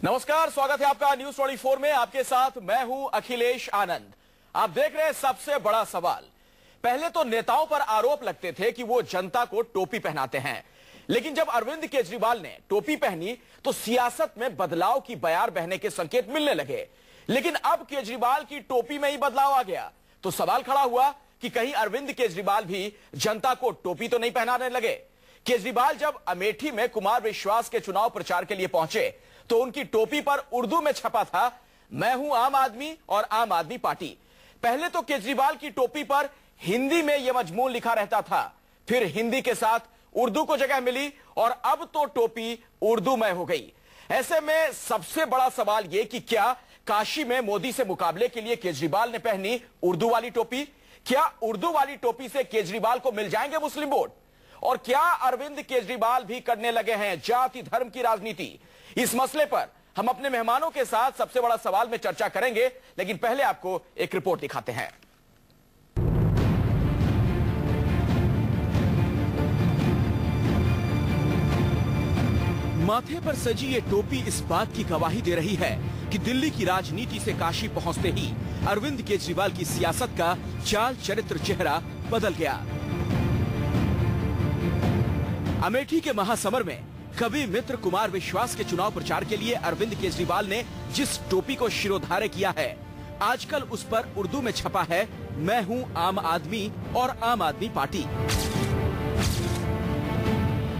नमस्कार, स्वागत है आपका न्यूज 24 में। आपके साथ मैं हूं अखिलेश आनंद। आप देख रहे हैं सबसे बड़ा सवाल। पहले तो नेताओं पर आरोप लगते थे कि वो जनता को टोपी पहनाते हैं, लेकिन जब अरविंद केजरीवाल ने टोपी पहनी तो सियासत में बदलाव की बयार बहने के संकेत मिलने लगे। लेकिन अब केजरीवाल की टोपी में ही बदलाव आ गया तो सवाल खड़ा हुआ कि कहीं अरविंद केजरीवाल भी जनता को टोपी तो नहीं पहनाने लगे। केजरीवाल जब अमेठी में कुमार विश्वास के चुनाव प्रचार के लिए पहुंचे तो उनकी टोपी पर उर्दू में छपा था, मैं हूं आम आदमी और आम आदमी पार्टी। पहले तो केजरीवाल की टोपी पर हिंदी में यह मजमून लिखा रहता था, फिर हिंदी के साथ उर्दू को जगह मिली और अब तो टोपी उर्दूमय हो गई। ऐसे में सबसे बड़ा सवाल यह कि क्या काशी में मोदी से मुकाबले के लिए केजरीवाल ने पहनी उर्दू वाली टोपी? क्या उर्दू वाली टोपी से केजरीवाल को मिल जाएंगे मुस्लिम वोट? और क्या अरविंद केजरीवाल भी करने लगे हैं जाति धर्म की राजनीति? इस मसले पर हम अपने मेहमानों के साथ सबसे बड़ा सवाल में चर्चा करेंगे, लेकिन पहले आपको एक रिपोर्ट दिखाते हैं। माथे पर सजी ये टोपी इस बात की गवाही दे रही है कि दिल्ली की राजनीति से काशी पहुंचते ही अरविंद केजरीवाल की सियासत का चाल चरित्र चेहरा बदल गया। अमेठी के महासमर में कवि मित्र कुमार विश्वास के चुनाव प्रचार के लिए अरविंद केजरीवाल ने जिस टोपी को शिरोधार्य किया है, आजकल उस पर उर्दू में छपा है, मैं हूं आम आदमी और आम आदमी पार्टी।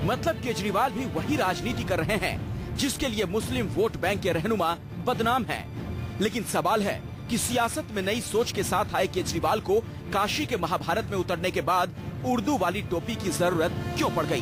मतलब केजरीवाल भी वही राजनीति कर रहे हैं जिसके लिए मुस्लिम वोट बैंक के रहनुमा बदनाम हैं। लेकिन सवाल है कि सियासत में नई सोच के साथ आए केजरीवाल को काशी के महाभारत में उतरने के बाद उर्दू वाली टोपी की जरूरत क्यों पड़ गई?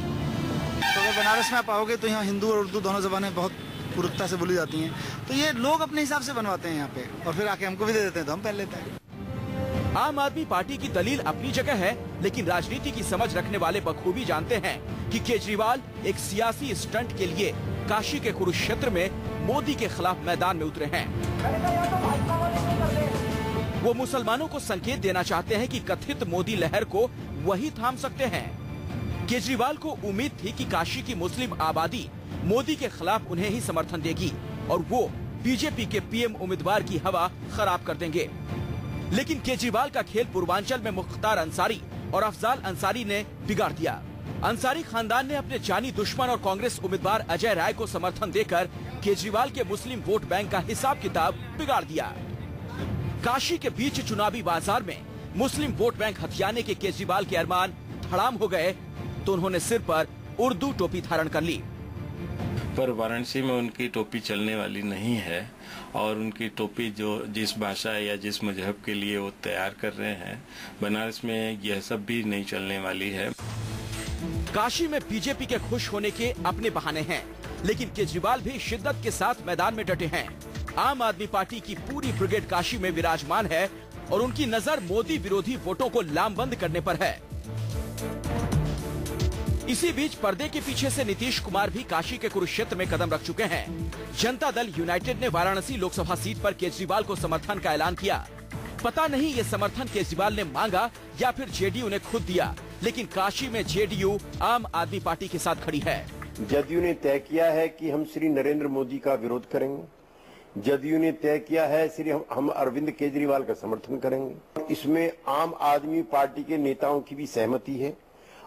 तो अगर बनारस में आप आओगे तो यहाँ हिंदू और उर्दू दोनों ज़बानें बहुत पुरुषता से बोली जाती हैं, तो ये लोग अपने हिसाब से बनवाते हैं यहाँ पे और फिर आके हमको भी दे देते हैं तो हम पहन लेते हैं। आम आदमी पार्टी की दलील अपनी जगह है, लेकिन राजनीति की समझ रखने वाले बखूबी जानते हैं कि केजरीवाल एक सियासी स्टंट के लिए काशी के कुरुक्षेत्र में मोदी के खिलाफ मैदान में उतरे हैं। वो मुसलमानों को संकेत देना चाहते हैं कि कथित मोदी लहर को वही थाम सकते हैं। केजरीवाल को उम्मीद थी कि काशी की मुस्लिम आबादी मोदी के खिलाफ उन्हें ही समर्थन देगी और वो बीजेपी के पीएम उम्मीदवार की हवा खराब कर देंगे। लेकिन केजरीवाल का खेल पूर्वांचल में मुख्तार अंसारी और अफजाल अंसारी ने बिगाड़ दिया। अंसारी खानदान ने अपने जानी दुश्मन और कांग्रेस उम्मीदवार अजय राय को समर्थन देकर केजरीवाल के मुस्लिम वोट बैंक का हिसाब किताब बिगाड़ दिया। काशी के बीच चुनावी बाजार में मुस्लिम वोट बैंक हथियाने के केजरीवाल के अरमान धड़ाम हो गए तो उन्होंने सिर पर उर्दू टोपी धारण कर ली। पर वाराणसी में उनकी टोपी चलने वाली नहीं है और उनकी टोपी जो जिस भाषा या जिस मजहब के लिए वो तैयार कर रहे हैं, बनारस में यह सब भी नहीं चलने वाली है। काशी में बीजेपी के खुश होने के अपने बहाने हैं, लेकिन केजरीवाल भी शिद्दत के साथ मैदान में डटे हैं। आम आदमी पार्टी की पूरी ब्रिगेड काशी में विराजमान है और उनकी नजर मोदी विरोधी वोटों को लामबंद करने पर है। इसी बीच पर्दे के पीछे से नीतीश कुमार भी काशी के कुरुक्षेत्र में कदम रख चुके हैं। जनता दल यूनाइटेड ने वाराणसी लोकसभा सीट पर केजरीवाल को समर्थन का ऐलान किया। पता नहीं ये समर्थन केजरीवाल ने मांगा या फिर जेडीयू ने खुद दिया, लेकिन काशी में जेडीयू आम आदमी पार्टी के साथ खड़ी है। जदयू ने तय किया है कि हम श्री नरेंद्र मोदी का विरोध करेंगे। जदयू ने तय किया है श्री हम अरविंद केजरीवाल का समर्थन करेंगे। इसमें आम आदमी पार्टी के नेताओं की भी सहमति है।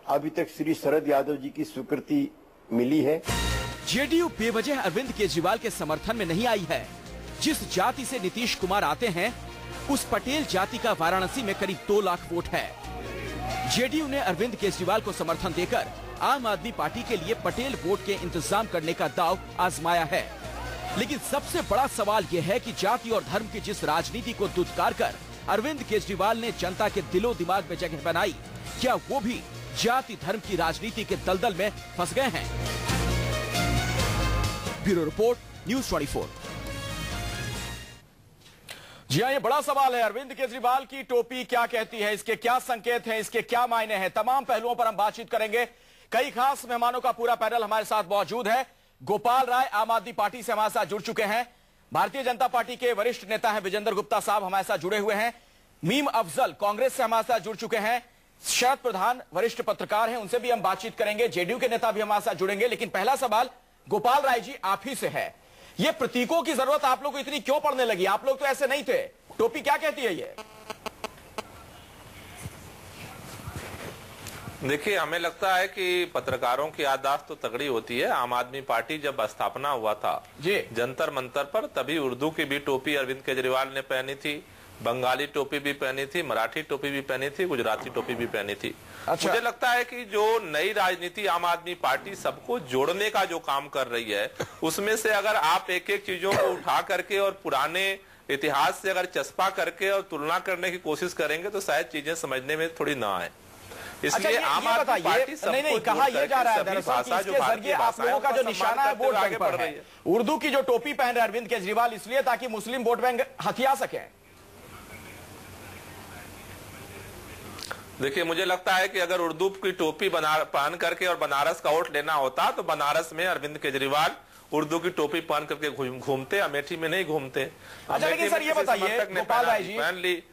अभी तक श्री शरद यादव जी की स्वीकृति मिली है। जेडीयू बेवजह अरविंद केजरीवाल के समर्थन में नहीं आई है। जिस जाति से नीतीश कुमार आते हैं, उस पटेल जाति का वाराणसी में करीब 2 लाख वोट है। जेडीयू ने अरविंद केजरीवाल को समर्थन देकर आम आदमी पार्टी के लिए पटेल वोट के इंतजाम करने का दांव आजमाया है। लेकिन सबसे बड़ा सवाल यह है कि जाति और धर्म की जिस राजनीति को दुत्कार कर अरविंद केजरीवाल ने जनता के दिलो दिमाग में जगह बनाई, क्या वो भी जाति धर्म की राजनीति के दलदल में फंस गए हैं? Bureau report, news 24। जी हाँ, ये बड़ा सवाल है। अरविंद केजरीवाल की टोपी क्या कहती है, इसके क्या संकेत हैं, इसके क्या मायने हैं? तमाम पहलुओं पर हम बातचीत करेंगे। कई खास मेहमानों का पूरा पैनल हमारे साथ मौजूद है। गोपाल राय आम आदमी पार्टी से हमारे साथ जुड़ चुके हैं। भारतीय जनता पार्टी के वरिष्ठ नेता हैं विजेंद्र गुप्ता साहब हमारे साथ जुड़े हुए हैं। मीम अफजल कांग्रेस से हमारे साथ जुड़ चुके हैं। शरद प्रधान वरिष्ठ पत्रकार हैं, उनसे भी हम बातचीत करेंगे। जेडीयू के नेता भी हमारे साथ जुड़ेंगे। लेकिन पहला सवाल गोपाल राय जी आप ही से है ये प्रतीकों की जरूरत आप लोग को इतनी क्यों पड़ने लगी? आप लोग तो ऐसे नहीं थे। टोपी क्या कहती है ये? देखिए, हमें लगता है कि पत्रकारों की याददाश्त तो तगड़ी होती है। आम आदमी पार्टी जब स्थापना हुआ था जी जंतर मंतर पर, तभी उर्दू की भी टोपी अरविंद केजरीवाल ने पहनी थी, बंगाली टोपी भी पहनी थी, मराठी टोपी भी पहनी थी, गुजराती टोपी भी पहनी थी। अच्छा। मुझे लगता है कि जो नई राजनीति आम आदमी पार्टी सबको जोड़ने का जो काम कर रही है, उसमें से अगर आप एक एक चीजों को उठा करके और पुराने इतिहास से अगर चस्पा करके और तुलना करने की कोशिश करेंगे तो शायद चीजें समझने में थोड़ी ना आए। इसलिए आम आदमी पार्टी नहीं कहा यह जा रहा है दरअसल कि इसके जरिए आप लोगों का जो निशाना है वोट बैंक पर है। उर्दू की जो टोपी पहन रहे अरविंद केजरीवाल इसलिए ताकि मुस्लिम वोट बैंक हथिया सके। देखिए, मुझे लगता है कि अगर उर्दू की टोपी पहन करके और बनारस का वोट लेना होता तो बनारस में अरविंद केजरीवाल उर्दू की टोपी पहन करके घूमते, अमेठी में नहीं घूमते। अच्छा, लेकिन सर ये बताइए गोपाल राय जी,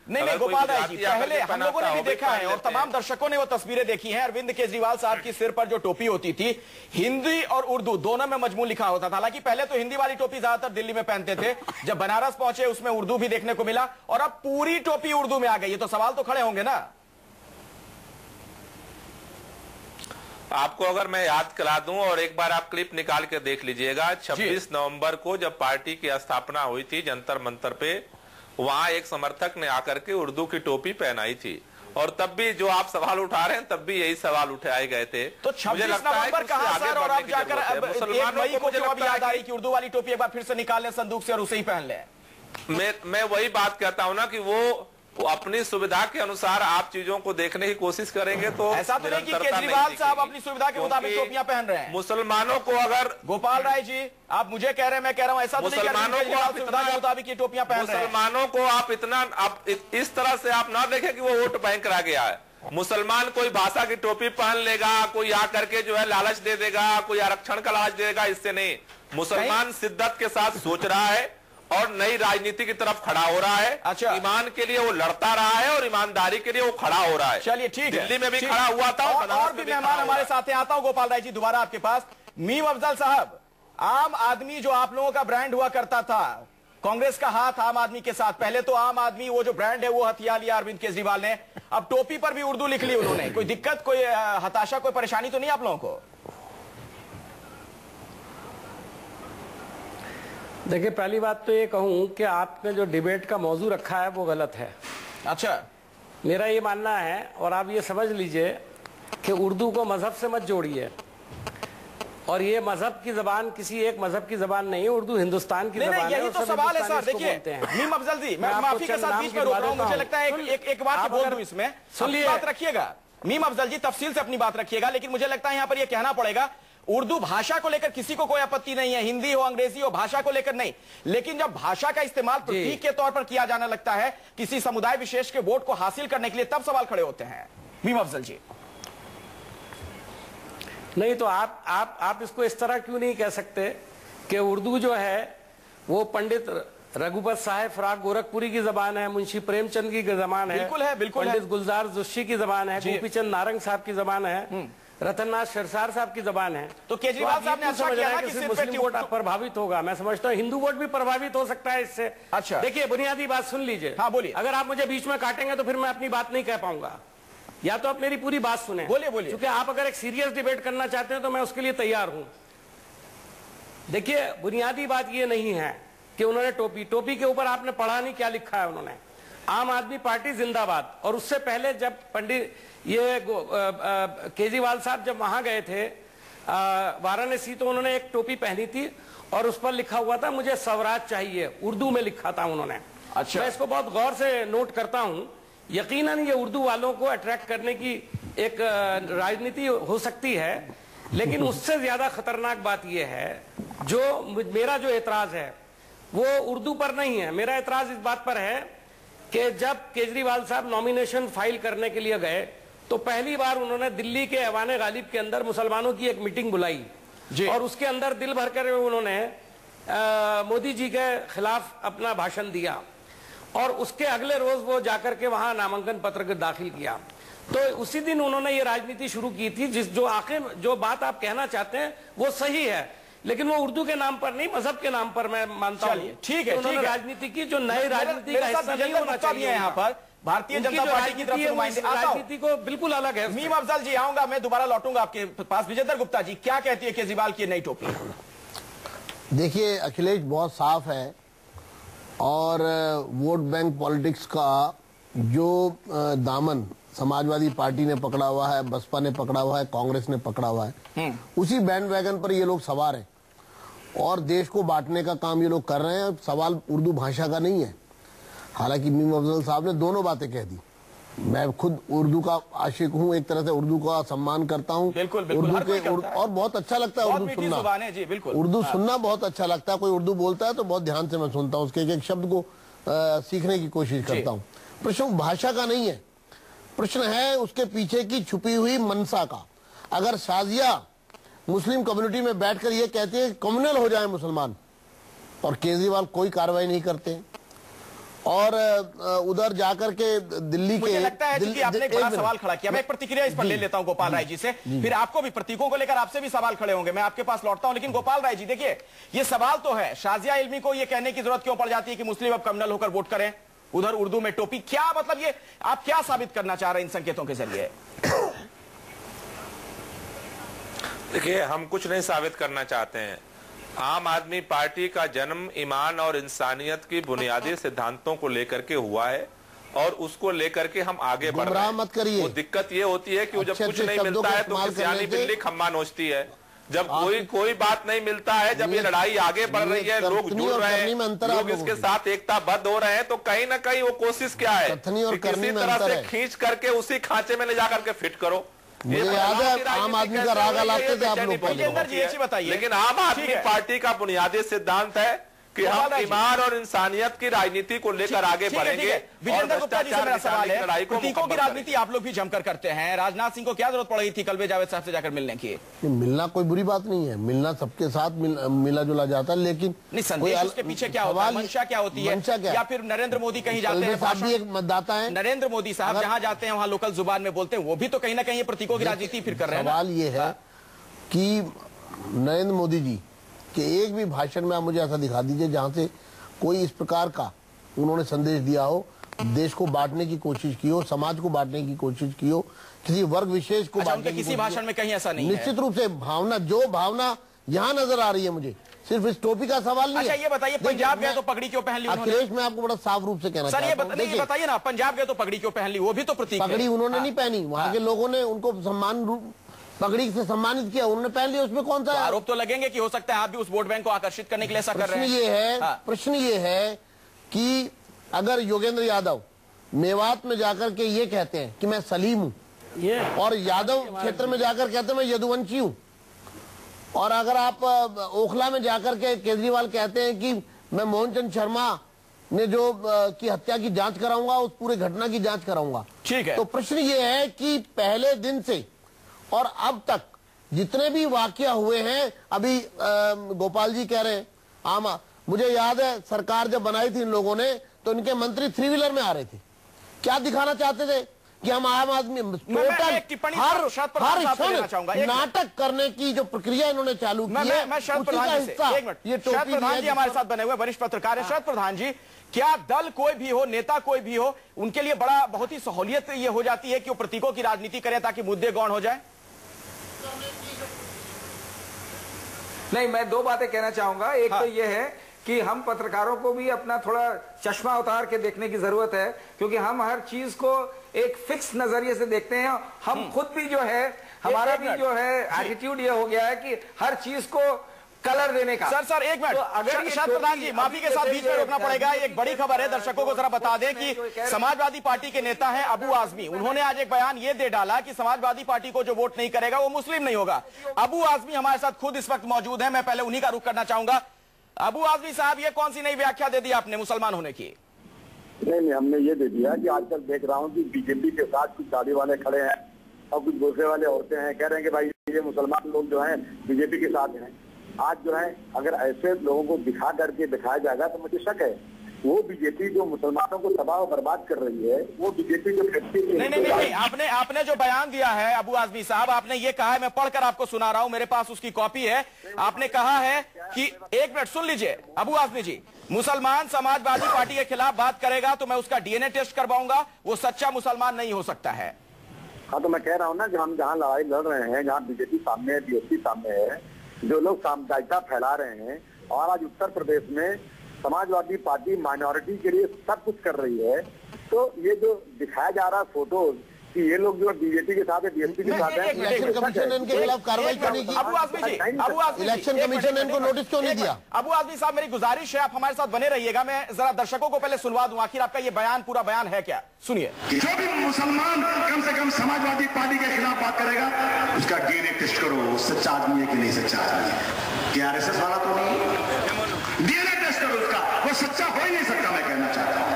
नहीं गोपाल राय जी, पहले हम लोगों ने भी देखा है और तमाम दर्शकों ने वो तस्वीरें देखी हैं, अरविंद केजरीवाल साहब की सिर पर जो टोपी होती थी हिंदी और उर्दू दोनों में मजमून लिखा होता था। हालांकि पहले तो हिंदी वाली टोपी ज्यादातर दिल्ली में पहनते थे, जब बनारस पहुंचे उसमें उर्दू भी देखने को मिला और अब पूरी टोपी उर्दू में आ गई। तो सवाल तो खड़े होंगे ना। आपको अगर मैं याद करा दूं और एक बार आप क्लिप निकाल के देख लीजिएगा, 26 नवंबर को जब पार्टी की स्थापना हुई थी जंतर मंतर पे, वहां एक समर्थक ने आकर के उर्दू की टोपी पहनाई थी और तब भी जो आप सवाल उठा रहे हैं तब भी यही सवाल उठाए गए थे। तो 26 नवंबर कहा सर, और अब जाकर अब 1 मई को जो अब याद आई कि उर्दू वाली टोपी एक बार फिर से निकाल लें संदूक से और उसे ही पहन लें। मैं वही बात कहता हूं ना कि वो अपनी सुविधा के अनुसार आप चीजों को देखने की कोशिश करेंगे तो ऐसा तो नहीं कि केजरीवाल साहब अपनी सुविधा के मुताबिक टोपियां पहन रहे हैं। मुसलमानों को अगर गोपाल राय जी आप मुझे कह रहे हैं, मैं कह रहा हूं ऐसा तो नहीं कि केजरीवाल सुविधा के मुताबिक ये टोपियां पहन रहे हैं। मुसलमानों को आप इतना आप इस तरह से आप ना देखें कि वो वोट बैंक करा गया है। मुसलमान कोई भाषा की टोपी पहन लेगा, कोई आकर के जो है लालच दे देगा, कोई आरक्षण का लालच देगा, इससे नहीं। मुसलमान शिद्दत के साथ सोच रहा है और नई राजनीति की तरफ खड़ा हो रहा है। अच्छा। ईमान के लिए वो लड़ता रहा है और ईमानदारी के लिए वो खड़ा हो रहा है। चलिए ठीक है, दिल्ली में भी खड़ा हुआ था और भी मेहमान हमारे साथ हैं। आता हूं गोपाल राय जी दोबारा आपके पास। मीम अफजल साहब, आम आदमी जो आप लोगों का ब्रांड हुआ करता था, कांग्रेस का हाथ आम आदमी के साथ, पहले तो आम आदमी वो जो ब्रांड है वो हथिया लिया अरविंद केजरीवाल ने, अब टोपी पर भी उर्दू लिख ली उन्होंने। कोई दिक्कत, कोई हताशा, कोई परेशानी तो नहीं आप लोगों को? देखिए, पहली बात तो ये कहूं कि आपने जो डिबेट का मौजू रखा है वो गलत है। अच्छा, मेरा ये मानना है, और आप ये समझ लीजिए कि उर्दू को मजहब से मत जोड़िए, और ये मजहब की जबान किसी एक मजहब की जबान नहीं है, उर्दू हिंदुस्तान की जबान है। यही तो सवाल है सर। देखिए मीम अफजल जी, मैं माफी के साथ बीच में रोक रहा हूं, मुझे लगता है एक बात बोल दूं इसमें, सुनिए बात रखिएगा मीम अफजल जी, तफसील से अपनी बात रखिएगा, लेकिन मुझे लगता है यहां पर यह कहना पड़ेगा उर्दू भाषा को लेकर किसी को कोई आपत्ति नहीं है, हिंदी हो अंग्रेजी हो, भाषा को लेकर नहीं, लेकिन जब भाषा का इस्तेमाल प्रतीक के तौर पर किया जाने लगता है किसी समुदाय विशेष के वोट को हासिल करने के लिए, तब सवाल खड़े होते हैं। मीम अफजल जी, नहीं तो आप इसको इस तरह क्यों नहीं कह सकते कि उर्दू जो है वो पंडित रघुपत साहेब फराक गोरखपुरी की जबान है, मुंशी प्रेमचंद की जबान है, बिल्कुल है, बिल्कुल पंडित गुलजार जोशी की जबान है, गोपीचंद नारंग साहब की जबान है, रतननाथ शरसार साहब की जबान है। तो केजरीवाल साहब ने अच्छा किया ना कि सिर्फ मुस्लिम वोट प्रभावित होगा। मैं समझता हूँ हिंदू वोट भी प्रभावित हो सकता है इससे। अच्छा, देखिए बुनियादी बात सुन लीजिए। हाँ बोलिए। अगर आप मुझे बीच में काटेंगे तो फिर मैं अपनी बात नहीं कह पाऊंगा, या तो आप मेरी पूरी बात सुने। बोलिए बोलिए। क्योंकि आप अगर एक सीरियस डिबेट करना चाहते हैं तो मैं उसके लिए तैयार हूं। देखिए, बुनियादी बात ये नहीं है कि उन्होंने टोपी के ऊपर आपने पढ़ा नहीं क्या लिखा है उन्होंने, आम आदमी पार्टी जिंदाबाद। और उससे पहले जब पंडित केजरीवाल साहब जब वहां गए थे वाराणसी, तो उन्होंने एक टोपी पहनी थी और उस पर लिखा हुआ था मुझे स्वराज चाहिए, उर्दू में लिखा था उन्होंने। अच्छा, मैं इसको बहुत गौर से नोट करता हूं। यकीनन ये उर्दू वालों को अट्रैक्ट करने की एक राजनीति हो सकती है, लेकिन उससे ज्यादा खतरनाक बात यह है, जो मेरा जो एतराज है वो उर्दू पर नहीं है। मेरा एतराज इस बात पर है कि जब केजरीवाल साहब नॉमिनेशन फाइल करने के लिए गए तो पहली बार उन्होंने दिल्ली के ऐवान गालिब के अंदर मुसलमानों की एक मीटिंग बुलाई और उसके अंदर दिल भर कर उन्होंने मोदी जी के खिलाफ अपना भाषण दिया और उसके अगले रोज वो जाकर के वहां नामांकन पत्र दाखिल किया। तो उसी दिन उन्होंने ये राजनीति शुरू की थी। जो बात आप कहना चाहते हैं वो सही है लेकिन वो उर्दू के नाम पर नहीं, मजहब के नाम पर मैं मानता हूँ। ठीक है, उन्होंने राजनीति की जो नई राजनीति का हिस्सा नहीं होना चाहिए यहाँ पर। भारतीय जनता पार्टी की तरफ से नुमाइंदे, राजनीति को बिल्कुल अलग है। मीम अफजल जी आऊंगा, मैं दोबारा लौटूंगा आपके पास। विजेंद्र गुप्ता जी, क्या कहती है केजरीवाल की नई टोपी? देखिए, अखिलेश बहुत साफ है और वोट बैंक पॉलिटिक्स का जो दामन समाजवादी पार्टी ने पकड़ा हुआ है, बसपा ने पकड़ा हुआ है, कांग्रेस ने पकड़ा हुआ है, उसी बैंड वैगन पर ये लोग सवार हैं और देश को बांटने का काम ये लोग कर रहे हैं। सवाल उर्दू भाषा का नहीं है। हालांकि मीम अफजल साहब ने दोनों बातें कह दी। मैं खुद उर्दू का आशिक हूँ, एक तरह से उर्दू का सम्मान करता हूँ। उर्दू के और बहुत अच्छा लगता है उर्दू सुनना। उर्दू सुनना बहुत अच्छा लगता है। कोई उर्दू बोलता है तो बहुत ध्यान से मैं सुनता हूँ, उसके एक एक शब्द को सीखने की कोशिश करता हूँ। प्रश्न भाषा का नहीं है, प्रश्न है उसके पीछे की छुपी हुई मनसा का। अगर शाजिया मुस्लिम कम्युनिटी में बैठकर ये कहती है कम्युनल हो जाए मुसलमान, और केजरीवाल कोई कार्रवाई नहीं करते, और उधर जाकर के दिल्ली के, मुझे लगता है कि आपने एक बड़ा सवाल खड़ा किया। मैं एक प्रतिक्रिया इस पर ले लेता हूं गोपाल राय जी से, फिर आपको भी प्रतीकों को लेकर आपसे भी सवाल खड़े होंगे। मैं आपके पास लौटता हूं, लेकिन गोपाल राय जी देखिए, ये सवाल तो है, शाजिया इल्मी को ये कहने की जरूरत क्यों पड़ जाती है कि मुस्लिम अब कम्युनल होकर वोट करें, उधर उर्दू में टोपी? क्या मतलब, ये आप क्या साबित करना चाह रहे हैं इन संकेतों के जरिए? देखिए, हम कुछ नहीं साबित करना चाहते हैं। आम आदमी पार्टी का जन्म ईमान और इंसानियत की बुनियादी सिद्धांतों को लेकर के हुआ है और उसको लेकर के हम आगे बढ़ रहे हैं। मत करिए। वो दिक्कत ये होती है कि जब कुछ नहीं मिलता है तो किसानी बिल्ली खम्मा नोचती है। जब कोई बात नहीं मिलता है, जब ये लड़ाई आगे बढ़ रही है, लोग जुड़ रहे हैं, लोग इसके साथ एकताबद्ध हो रहे हैं, तो कहीं ना कहीं वो कोशिश क्या है कि किसी तरह से खींच करके उसी खांचे में ले जाकर के फिट करो। मुझे याद है आम आदमी का राग लाते थे आप लोग पहले। लेकिन आम आदमी पार्टी का बुनियादी सिद्धांत है कि हम ईमान और इंसानियत की राजनीति को लेकर आगे बढ़ेंगे। विजेंद्र गुप्ता जी से मेरा सवाल है, प्रतीकों की राजनीति आप लोग भी जमकर करते हैं। राजनाथ सिंह को क्या जरूरत पड़ गई थी कलवे जावेद साहब से जाकर मिलने की? मिलना कोई बुरी बात नहीं है, मिलना सबके साथ मिला जुला जाता है, लेकिन नहीं, संदेश उसके पीछे क्या होता है, मंशा क्या होती है? या फिर नरेंद्र मोदी कहीं जाते हैं, साहब भी एक मतदाता है, नरेंद्र मोदी साहब जहां जाते हैं वहां लोकल जुबान में बोलते हैं, वो भी तो कहीं ना कहीं प्रतीकों की राजनीति फिर कर रहे हैं। सवाल ये है कि नरेंद्र मोदी जी के एक भी भाषण में आप मुझे ऐसा दिखा दीजिए जहां से कोई इस प्रकार का उन्होंने संदेश दिया हो, देश को बांटने की कोशिश की हो, समाज को बांटने की कोशिश की हो, किसी वर्ग विशेष को बांटने की किसी भाषण में कहीं ऐसा नहीं है। निश्चित रूप से भावना, जो भावना यहाँ नजर आ रही है मुझे, सिर्फ इस टोपी का सवाल नहीं है। ये बताइए, पंजाब गए तो पगड़ी क्यों पहन ली उन्होंने? अखिलेश, मैं आपको बड़ा साफ रूप से कहना चाहता हूं, ये बताइए ना, पंजाब गए तो पगड़ी क्यों पहन ली? वो भी तो प्रतीक है। पगड़ी उन्होंने नहीं पहनी, वहां के लोगों ने उनको पगड़ी से सम्मानित किया, उन्होंने पहन लिया, उसमें कौन सा आरोप तो लगेंगे कि हो सकता है आप भी उस वोट बैंक को आकर्षित करने के लिए ऐसा कर रहे हैं। प्रश्न ये है कि अगर योगेंद्र यादव मेवात में जाकर के ये कहते हैं कि मैं सलीम हूं, और यादव क्षेत्र में जाकर कहते हैं मैं यदुवंशी हूं, और अगर आप ओखला में जाकर के केजरीवाल कहते हैं कि मैं मोहन चंद शर्मा ने जो की हत्या की जांच कराऊंगा, उस पूरे घटना की जांच कराऊंगा, ठीक है, तो प्रश्न ये है कि पहले दिन से और अब तक जितने भी वाकया हुए हैं, अभी गोपाल जी कह रहे हैं, मुझे याद है सरकार जब बनाई थी इन लोगों ने तो इनके मंत्री 3 व्हीलर में आ रहे थे। क्या दिखाना चाहते थे कि हम आम आदमी टोटल हर नाटक करने की जो प्रक्रिया इन्होंने चालू की है, मैं शरद प्रधान जी से, एक मिनट, ये शरद प्रधान जी हमारे साथ बने हुए वरिष्ठ पत्रकार है। शरद प्रधान जी, क्या दल कोई भी हो, नेता कोई भी हो, उनके लिए बहुत ही सहूलियत ये हो जाती है कि वो प्रतीकों की राजनीति करें ताकि मुद्दे गौण हो जाए? नहीं, मैं 2 बातें कहना चाहूंगा। एक तो ये है कि हम पत्रकारों को भी अपना थोड़ा चश्मा उतार के देखने की जरूरत है, क्योंकि हम हर चीज को एक फिक्स नजरिए से देखते हैं। हम खुद भी जो है, हमारा भी जो है एटीट्यूड ये हो गया है कि हर चीज को कलर देने का। सर एक मिनट, अगर शरद प्रधान जी माफी के साथ बीच में रोकना पड़ेगा। एक बड़ी खबर है, दर्शकों को जरा बता दें कि समाजवादी पार्टी के नेता हैं अबू आजमी, उन्होंने आज एक बयान ये दे डाला कि समाजवादी पार्टी को जो वोट नहीं करेगा वो मुस्लिम नहीं होगा। अबू आजमी हमारे साथ खुद इस वक्त मौजूद है, मैं पहले उन्हीं का रुख करना चाहूंगा। अबू आजमी साहब, ये कौन सी नई व्याख्या दे दी आपने मुसलमान होने की? नहीं, हमने ये दे दिया कि आजकल देख रहा हूँ कि बीजेपी के साथ कुछ दाढ़ी वाले खड़े हैं और कुछ गोसे वाले औरतें हैं, कह रहे हैं कि भाई ये मुसलमान लोग जो हैं बीजेपी के साथ हैं। आज जो है अगर ऐसे लोगों को दिखा करके दिखाया जाएगा तो मुझे शक है वो बीजेपी जो मुसलमानों को तबाह और बर्बाद कर रही है, वो बीजेपी जो नहीं, आपने जो बयान दिया है अबू आजमी साहब, आपने ये कहा है, मैं पढ़कर आपको सुना रहा हूं, मेरे पास उसकी कॉपी है। आपने कहा है कि, एक मिनट सुन लीजिए अबू आजमी जी, मुसलमान समाजवादी पार्टी के खिलाफ बात करेगा तो मैं उसका डीएनए टेस्ट करवाऊंगा, वो सच्चा मुसलमान नहीं हो सकता है। हाँ, तो मैं कह रहा हूँ ना कि हम जहाँ लड़ाई लड़ रहे हैं, जहाँ बीजेपी सामने है, बीएसपी सामने है, जो लोग सामुदायिकता फैला रहे हैं, और आज उत्तर प्रदेश में समाजवादी पार्टी माइनॉरिटी के लिए सब कुछ कर रही है, तो ये जो दिखाया जा रहा है फोटो कि ये लोग जो बीजेपी के साथ है, बीएसपी के साथ है, इलेक्शन कमीशन ने इनके खिलाफ कार्रवाई क्यों नहीं की? अबू आजमी जी, इलेक्शन कमीशन ने इनको नोटिस क्यों नहीं दिया? अबू आजमी साहब, मेरी गुजारिश है आप हमारे साथ बने रहिएगा, मैं जरा दर्शकों को पहले सुनवा दूं, आखिर आपका ये बयान, पूरा बयान है क्या, सुनिए। जो भी मुसलमान कम से कम समाजवादी पार्टी के खिलाफ बात करेगा, उसका डीएनए टेस्ट करो, वो सच्चा आदमी है कि नहीं सच्चा आदमी है, क्या आरएसएस वाला तो नहीं, डीएनए टेस्ट करो उसका, वो सच्चा हो ही नहीं सकता, मैं कहना चाहता हूं।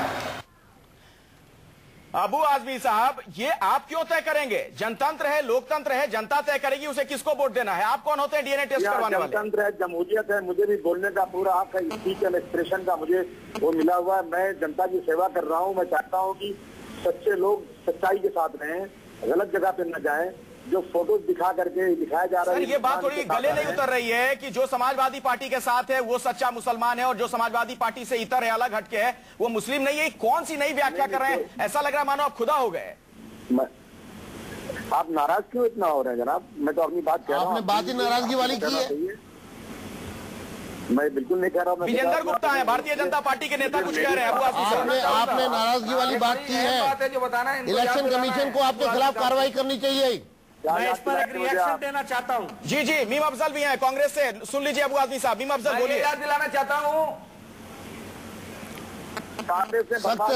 अबू आजमी साहब, ये आप क्यों तय करेंगे? जनतंत्र है, लोकतंत्र है, जनता तय करेगी उसे किसको वोट देना है। आप कौन होते हैं डीएनए टेस्ट करवाने वाले? जनतंत्र है, जमहूरियत है, मुझे भी बोलने का पूरा आपका स्पीच एंड एक्सप्रेशन का मुझे वो मिला हुआ है। मैं जनता की सेवा कर रहा हूँ। मैं चाहता हूँ कि सच्चे लोग सच्चाई के साथ रहें, गलत जगह पे न जाएं। जो फोटो दिखा करके दिखाया जा रहा है, ये बात थोड़ी गले नहीं उतर रही है कि जो समाजवादी पार्टी के साथ है वो सच्चा मुसलमान है और जो समाजवादी पार्टी से इतर है, अलग हटके है, वो मुस्लिम नहीं है। कौन सी नई व्याख्या कर रहे हैं? ऐसा लग रहा है मानो आप खुदा हो गए। आप नाराज क्यों इतना हो रहे हैं जनाब? मैं तो अपनी बात कह रहा हूँ। आपने बात ही नाराजगी वाली की है। मैं बिल्कुल नहीं कह रहा हूँ। विजेंद्र गुप्ता है, भारतीय जनता पार्टी के नेता, कुछ कह रहे हैं। आपने नाराजगी वाली बात की है। जो बताना है, इलेक्शन कमीशन को आपके खिलाफ कार्रवाई करनी चाहिए। मैं इस पर एक रिएक्शन देना चाहता हूँ। जी जी, मीम अफजल भी हैं कांग्रेस से, सुन लीजिए अबू आजमी साहब। मीम अफजल बोलिए। याद दिलाना चाहता हूँ, सख्त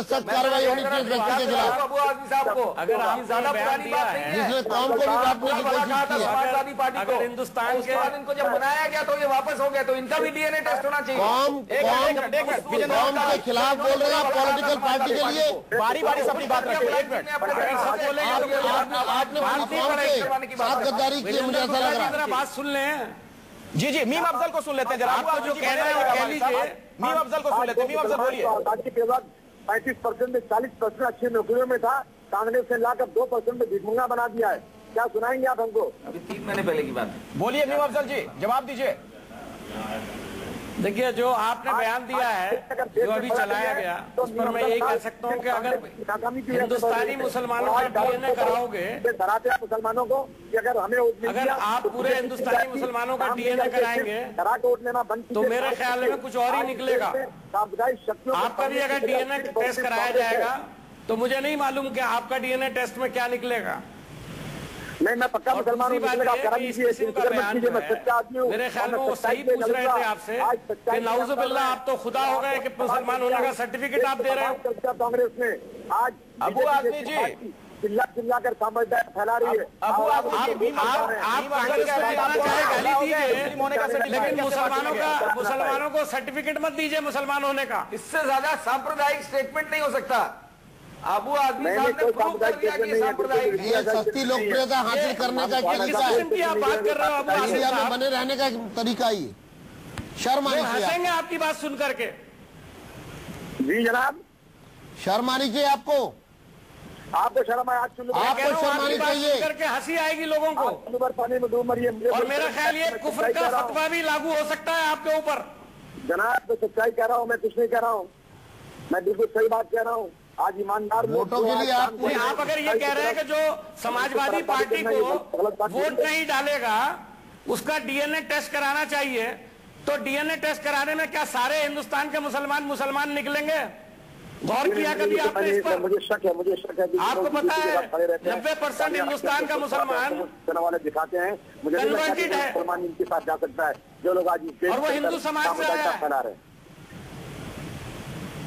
सख्त कार्रवाई होनी चाहिए व्यक्ति के खिलाफ। अबू आजमी साहब को अगर आपने ज्यादा बयान पुरानी दिया बात नहीं है, है, जिसने कौम को भी बांटने की कोशिश की है। समाजवादी पार्टी को अगर हिंदुस्तान के इनको जब बनाया गया तो ये वापस हो गया, तो इनका भी डीएनए टेस्ट होना चाहिए। कौम के खिलाफ बोल रहे हैं पॉलिटिकल पार्टी के लिए। बारी बारी से अपनी बात रखिए। एक मिनट, आपने कौम के साथ गद्दारी की, मुझे ऐसा लग रहा है। बात सुन लें। जी जी, मीम अफजल को सुन लेते हैं जरा। आपको जो कह रहे हैं वो कह लीजिए। मीम अफजल को सुन लेते हैं। मीम अफजल बोलिए। 35% में 40% अच्छी नौकरियों में था, कांग्रेस ने लाकर 2% में भिखमंगा बना दिया है। क्या सुनाएंगे आप हमको? अभी 3 महीने पहले की बात है। बोलिए मीम अफजल जी, जवाब दीजिए। देखिए, जो आपने बयान दिया है, जो अभी चलाया गया, उस पर मैं यही कह सकता हूँ कि अगर हिंदुस्तानी मुसलमानों का डीएनए कराओगे, डराते हैं मुसलमानों को कि अगर हमें अगर आप पूरे हिंदुस्तानी मुसलमानों का डीएनए कराएंगे तो मेरे ख्याल में कुछ और ही निकलेगा। आपका भी अगर डीएनए टेस्ट कराया जाएगा तो मुझे नहीं मालूम कि आपका डीएनए टेस्ट में क्या निकलेगा। नहीं, मैं पक्का मुसलमान हूँ। मेरे ख्याल में वो सही पूछ रहे थे आपसे कि नाउजुबिल्लाह आप तो खुदा हो गए कि मुसलमान होने का सर्टिफिकेट आप दे रहे हो। कांग्रेस ने आज अबू आजमी जी चिल्ला कर साम्राज्य फैला रही है। अबू आप कांग्रेस को जितना चाहे गाली दीजिए, लेकिन मुसलमानों को सर्टिफिकेट मत दीजिए मुसलमान होने का। इससे ज्यादा सांप्रदायिक स्टेटमेंट नहीं हो सकता। अबू आजमी साहब ने प्रूव कर दिया कि सांप्रदायिक, ये सस्ती लोकप्रियता हासिल करने का एक तरीका है। आप बात कर रहे हो अबू आजमी इंडिया में साहब, बने रहने का एक तरीका ही है। शर्म आनी चाहिए, हंसेंगे आपकी बात सुन करके। जी जनाब, शर्म आनी चाहिए आपको। आपको शर्म आए? आज आपको शर्म आनी चाहिए। करके हंसी आएगी लोगों को। पानी में डूब मरिए। और मेरा ख्याल ये कुफ्र का फतवा भी लागू हो सकता है आपके ऊपर। जनाब, तो सच्चाई कह रहा हूँ, मैं कुछ नहीं कह रहा हूँ, मैं बिल्कुल सही बात कह रहा हूँ। आज ईमानदार वोटों के लिए आप अगर ये कह रहे हैं कि जो समाजवादी पार्टी को वोट नहीं डालेगा उसका डीएनए टेस्ट कराना चाहिए, तो डीएनए टेस्ट कराने में क्या सारे हिंदुस्तान के मुसलमान निकलेंगे? गौर किया कभी आपने इस पर? मुझे शक है। आपको पता है 90% हिंदुस्तान का मुसलमान वाले दिखाते हैं, मुझे कन्वर्टेड है, मुसलमान इनके साथ जा सकता है जो लोग आज और वो हिंदू समाज से आया है। फैला रहे हैं।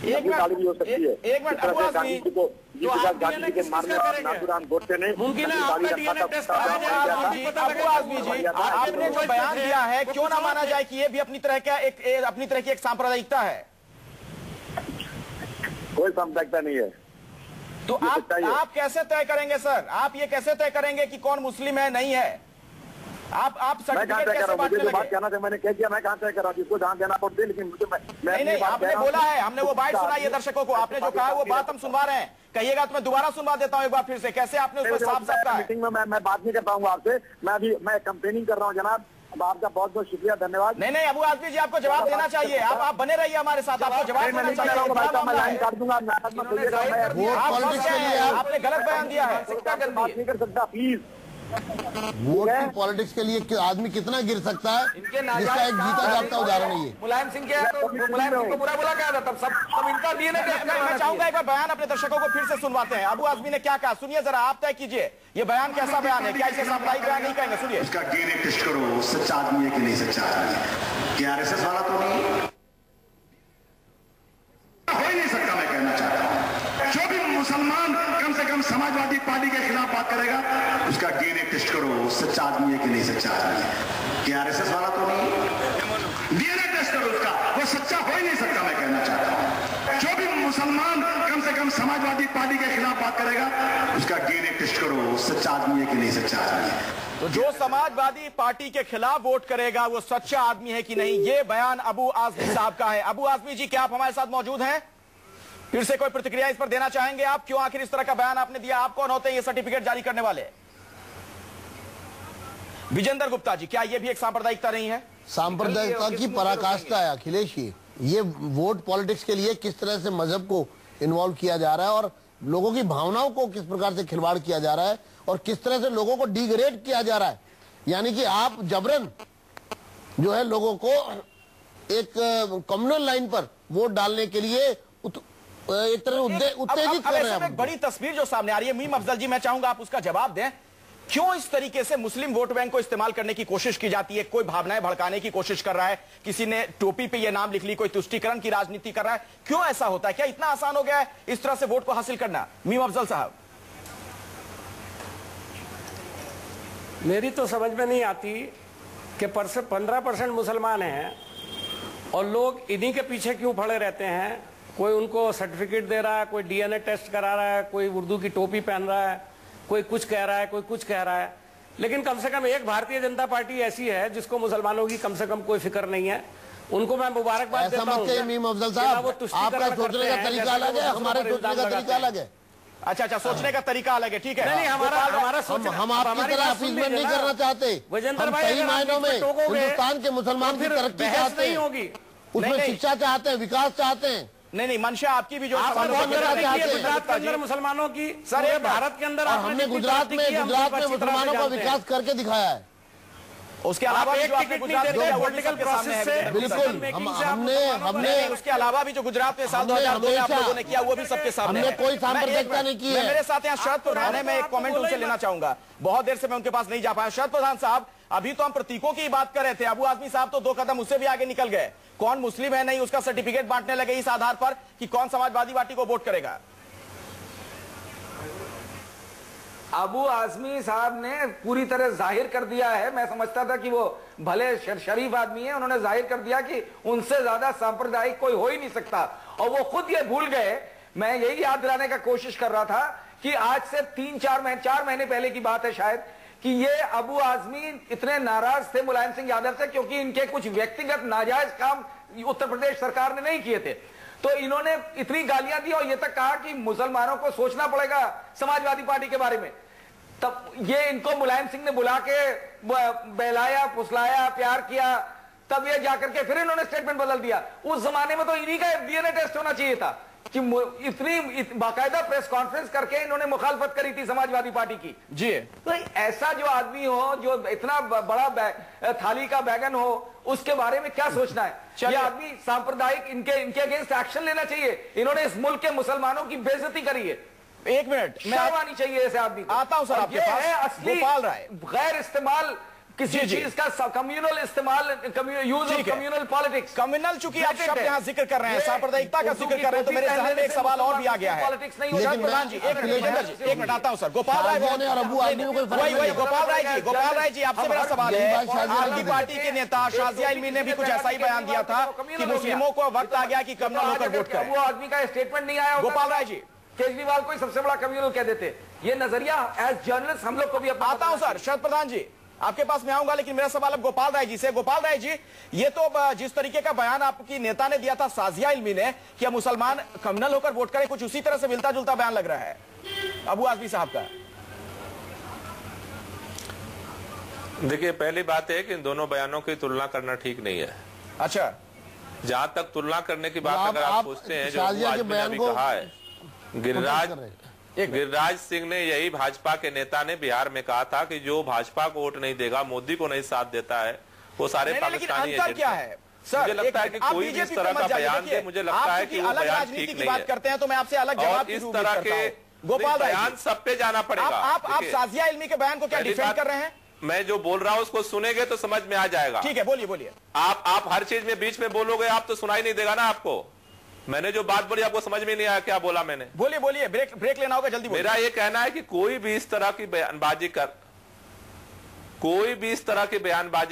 एक मिनट अबू आजमी, तो आप डीएनए किसका करेंगे? मुमकिन है आपका डीएनए टेस्ट कराया जाए। अबू आजमी जी, आपने जो बयान दिया है, क्यों ना माना जाए कि ये भी अपनी तरह की एक सांप्रदायिकता है? कोई सांप्रदायिकता नहीं है। तो आप कैसे तय करेंगे सर? आप ये कैसे तय करेंगे कि कौन मुस्लिम है, नहीं है? आप मैं कहाँ सर्टिफिकेट तय कर कैसे रहा हूँ? बांटने मुझे जो बात लगे? कहना था मैंने कह दिया, मैं कहाँ तय कर रहा हूँ? जिसको जहाँ देना पड़ दे, लेकिन मुझे नहीं, आपने बोला है, हमने वो बाइट सुनाई है दर्शकों को, आपने जो कहा वो बात हम सुनवा रहे हैं, कहिएगा तो मैं दोबारा सुनवा देता हूँ एक बार फिर से, कैसे आपने उस पर साफ साफ कहा है? मीटिंग में मैं बात नहीं कर पाऊंगा आपसे, मैं कंप्लेनिंग कर रहा हूँ जनाब। अब आपका बहुत बहुत शुक्रिया, धन्यवाद। नहीं, अबू आजमी जी आपको जवाब देना चाहिए, आप बने रहिए हमारे साथ, आपको जवाब देना चाहिए। मैं लाइन काट दूंगा, आपने गलत बयान दिया है, बात नहीं कर सकता, प्लीज। वोट की पॉलिटिक्स के लिए आदमी कितना गिर सकता है, जिसका एक जीता जागता उदाहरण नहीं है। मुलायम सिंह के तो मुलायम सिंह को बुरा बोला गया था, तब सब इनका डीएनए टेस्ट मैं चाहूंगा एक बार बयान अपने दर्शकों को फिर से सुनवाते हैं। अबू आजमी ने क्या कहा, सुनिए जरा, आप तय कीजिए ये बयान कैसा बयान है, क्या इसे सामुदायिक बयान नहीं कहेंगे? सुनिए। उसका डीएनए टेस्ट करो, सच्चा आदमी है कि नहीं सच्चा आदमी है, क्या आरएसएस वाला तो नहीं हो ही नहीं सकता। मैं कहना चाहता हूं जो भी मुसलमान कम से कम समाजवादी पार्टी के खिलाफ बात करेगा, उसका डीएनए टेस्ट करो, सच्चा आदमी है कि नहीं सच्चा आदमी है, क्या आरएसएस वाला तो नहीं। डीएनए टेस्ट करो उसका, वो सच्चा हो ही नहीं सकता। मैं कहना चाहता हूं जो भी मुसलमान कम से कम समाजवादी पार्टी के खिलाफ बात करेगा, उसका डीएनए टेस्ट करो, सच्चा आदमी है कि नहीं सच्चा आदमी है। तो जो समाजवादी पार्टी के खिलाफ वोट करेगा वो सच्चा आदमी है कि नहीं, ये बयान अबू आजमी साहब का है। अबू आजमी जी, क्या आप हमारे साथ मौजूद हैं? फिर से कोई प्रतिक्रिया इस पर देना चाहेंगे आप? क्यों आखिर इस तरह का बयान आपने दिया? आप कौन होते हैं ये सर्टिफिकेट जारी करने वाले? विजेंद्र गुप्ता जी, क्या ये भी एक सांप्रदायिकता नहीं है? सांप्रदायिकता की पराकाष्ठा है अखिलेश जी। ये वोट पॉलिटिक्स के लिए किस तरह से मजहब को इन्वॉल्व किया जा रहा है और लोगों की भावनाओं को किस प्रकार से खिलवाड़ किया जा रहा है और किस तरह से लोगों को डिग्रेड किया जा रहा है। यानी कि आप जबरन जो है लोगों को एक कम्युनल लाइन पर वोट डालने के लिए एक तरह उत्तेजित कर रहे हैं। एक बड़ी तस्वीर जो सामने आ रही है, मीम अफजल जी, मैं चाहूंगा आप उसका जवाब दें। क्यों इस तरीके से मुस्लिम वोट बैंक को इस्तेमाल करने की कोशिश की जाती है? कोई भावनाएं भड़काने की कोशिश कर रहा है, किसी ने टोपी पे ये नाम लिख ली, कोई तुष्टीकरण की राजनीति कर रहा है। क्यों ऐसा होता है? क्या इतना आसान हो गया है इस तरह से वोट को हासिल करना? मीम अफजल साहब, मेरी तो समझ में नहीं आती कि 15% मुसलमान हैं और लोग इन्हीं के पीछे क्यों पड़े रहते हैं। कोई उनको सर्टिफिकेट दे रहा है, कोई डीएनए टेस्ट करा रहा है, कोई उर्दू की टोपी पहन रहा है, कोई कुछ कह रहा है, कोई कुछ कह रहा है। लेकिन कम से कम एक भारतीय जनता पार्टी ऐसी है जिसको मुसलमानों की कम से कम कोई फिक्र नहीं है। उनको मैं मुबारकबाद देता हूं। मीम अफजल साहब, आपका सोचने का तरीका अलग है, हमारे सोचने का तरीका अलग है। अच्छा, सोचने का तरीका अलग है, ठीक है। नहीं, हमारा हम आपकी तरह अपीसमेंट नहीं करना चाहते। हम सही मायनों में हिंदुस्तान के मुसलमान की तरक्की चाहते हैं, होगी उसमें शिक्षा चाहते हैं, विकास चाहते हैं। नहीं, मंशा आपकी भी जो गुजरात के अंदर मुसलमानों की, सर ये भारत के अंदर हमने गुजरात में मुसलमानों का विकास करके दिखाया है। उसके अलावा पॉलिटिकल प्रोसेस से बिल्कुल हमने उसके अलावा भी जो गुजरात में साल 2002 में आप लोगों ने किया वो भी सबके सामने हमने कोई सांप्रदायिकता नहीं की है। मेरे साथ यहाँ शरद प्रधान है, मैं एक कमेंट उनसे लेना चाहूंगा, बहुत देर से मैं उनके पास नहीं जा पाया। शरद प्रधान साहब, अभी तो हम प्रतीकों की बात कर रहे थे, अबू आजमी साहब तो 2 कदम उससे भी आगे निकल गए। कौन मुस्लिम है नहीं उसका सर्टिफिकेट बांटने लगे इस आधार पर कि कौन समाजवादी पार्टी को वोट करेगा। अबू आजमी साहब ने पूरी तरह जाहिर कर दिया है, मैं समझता था कि वो भले शरीफ आदमी है, उन्होंने जाहिर कर दिया कि उनसे ज्यादा सांप्रदायिक कोई हो ही नहीं सकता और वो खुद ये भूल गए। मैं यही याद दिलाने का कोशिश कर रहा था कि आज से 4 महीने पहले की बात है शायद, कि ये अबू आजमी इतने नाराज थे मुलायम सिंह यादव से क्योंकि इनके कुछ व्यक्तिगत नाजायज काम उत्तर प्रदेश सरकार ने नहीं किए थे। तो इन्होंने इतनी गालियां दी और ये तक कहा कि मुसलमानों को सोचना पड़ेगा समाजवादी पार्टी के बारे में। तब ये इनको मुलायम सिंह ने बुला के बहलाया, फुसलाया, प्यार किया, तब ये जाकर के फिर इन्होंने स्टेटमेंट बदल दिया। उस जमाने में तो इन्हीं का डीएनए टेस्ट होना चाहिए था कि इतनी बाकायदा प्रेस कॉन्फ्रेंस करके इन्होंने मुखालफत करी थी समाजवादी पार्टी की। जी, तो ऐसा जो आदमी हो, जो इतना बड़ा थाली का बैगन हो, उसके बारे में क्या सोचना है? ये आदमी सांप्रदायिक, इनके अगेंस्ट एक्शन लेना चाहिए। इन्होंने इस मुल्क के मुसलमानों की बेइज्जती करी है। 1 मिनट, मैं आनी चाहिए ऐसे आदमी को। आता हूं सर आपके पास। है असली गोपाल राय, गैर इस्तेमाल किसी चीज का कम्युनल इस्तेमाल, use of communal politics. Communal चूंकि आप शब्द यहाँ जिक्र कर रहे हैं, सांप्रदायिकता का जिक्र कर रहे हैं, तो मेरे जहन में एक सवाल और भी आ गया है। पॉलिटिक्स नहीं प्रधान जी, 1 मिनट आता हूं सर। गोपाल राय, गोपाल राय जी, आपसे मेरा सवाल है, आपकी पार्टी के नेता शाजिया इल्मी ने भी कुछ ऐसा ही बयान दिया था कि मुस्लिमों को वक्त आ गया कि कम्युनल होकर वोट करें। वो आदमी का स्टेटमेंट नहीं आया। गोपाल राय जी, केजरीवाल को सबसे बड़ा कम्युनल कह देते। ये नजरिया एज जर्नलिस्ट हम लोग को भी आता हूं सर। शरद प्रधान जी, आपके पास मैं आऊंगा, लेकिन मेरा सवाल अब गोपाल राय जी से। गोपाल राय जी, ये तो जिस तरीके का बयान आपकी नेता ने दिया था साजिया इल्मी ने कि मुसलमान कम्युनल होकर वोट करें, कुछ उसी तरह से मिलता जुलता बयान लग रहा है अबू आजमी साहब का। देखिए, पहली बात है कि इन दोनों बयानों की तुलना करना ठीक नहीं है। अच्छा, जहां तक तुलना करने की बात अगर आप सोचते हैं, जो आदमी ने अभी कहा है, गिरिराज सिंह ने, यही भाजपा के नेता ने बिहार में कहा था कि जो भाजपा को वोट नहीं देगा, मोदी को नहीं साथ देता है, वो सारे पाकिस्तानी एजेंट क्या है सर? मुझे लगता है कि कोई भी इस तरह का बयान दे, मुझे लगता है कि वो बयान ठीक नहीं है। करते हैं तो मैं आपसे अलग जवाब इस तरह के गोपाल बयान सब पे जाना पड़ेगा। आप साजिया इल्मी के बयान को क्या डिफेंड कर रहे हैं? मैं जो बोल रहा हूं उसको सुनेंगे तो समझ में आ जाएगा। ठीक है, बोलिए बोलिए। आप हर चीज में बीच में बोलोगे, आप तो सुनाई नहीं देगा ना आपको। मैंने जो बात बोली आपको समझ में नहीं आया क्या बोला मैंने? बोलिए बोलिए, ब्रेक लेना होगा, जल्दी बोलिए। मेरा ये कहना है कि कोई भी इस तरह की बयानबाजी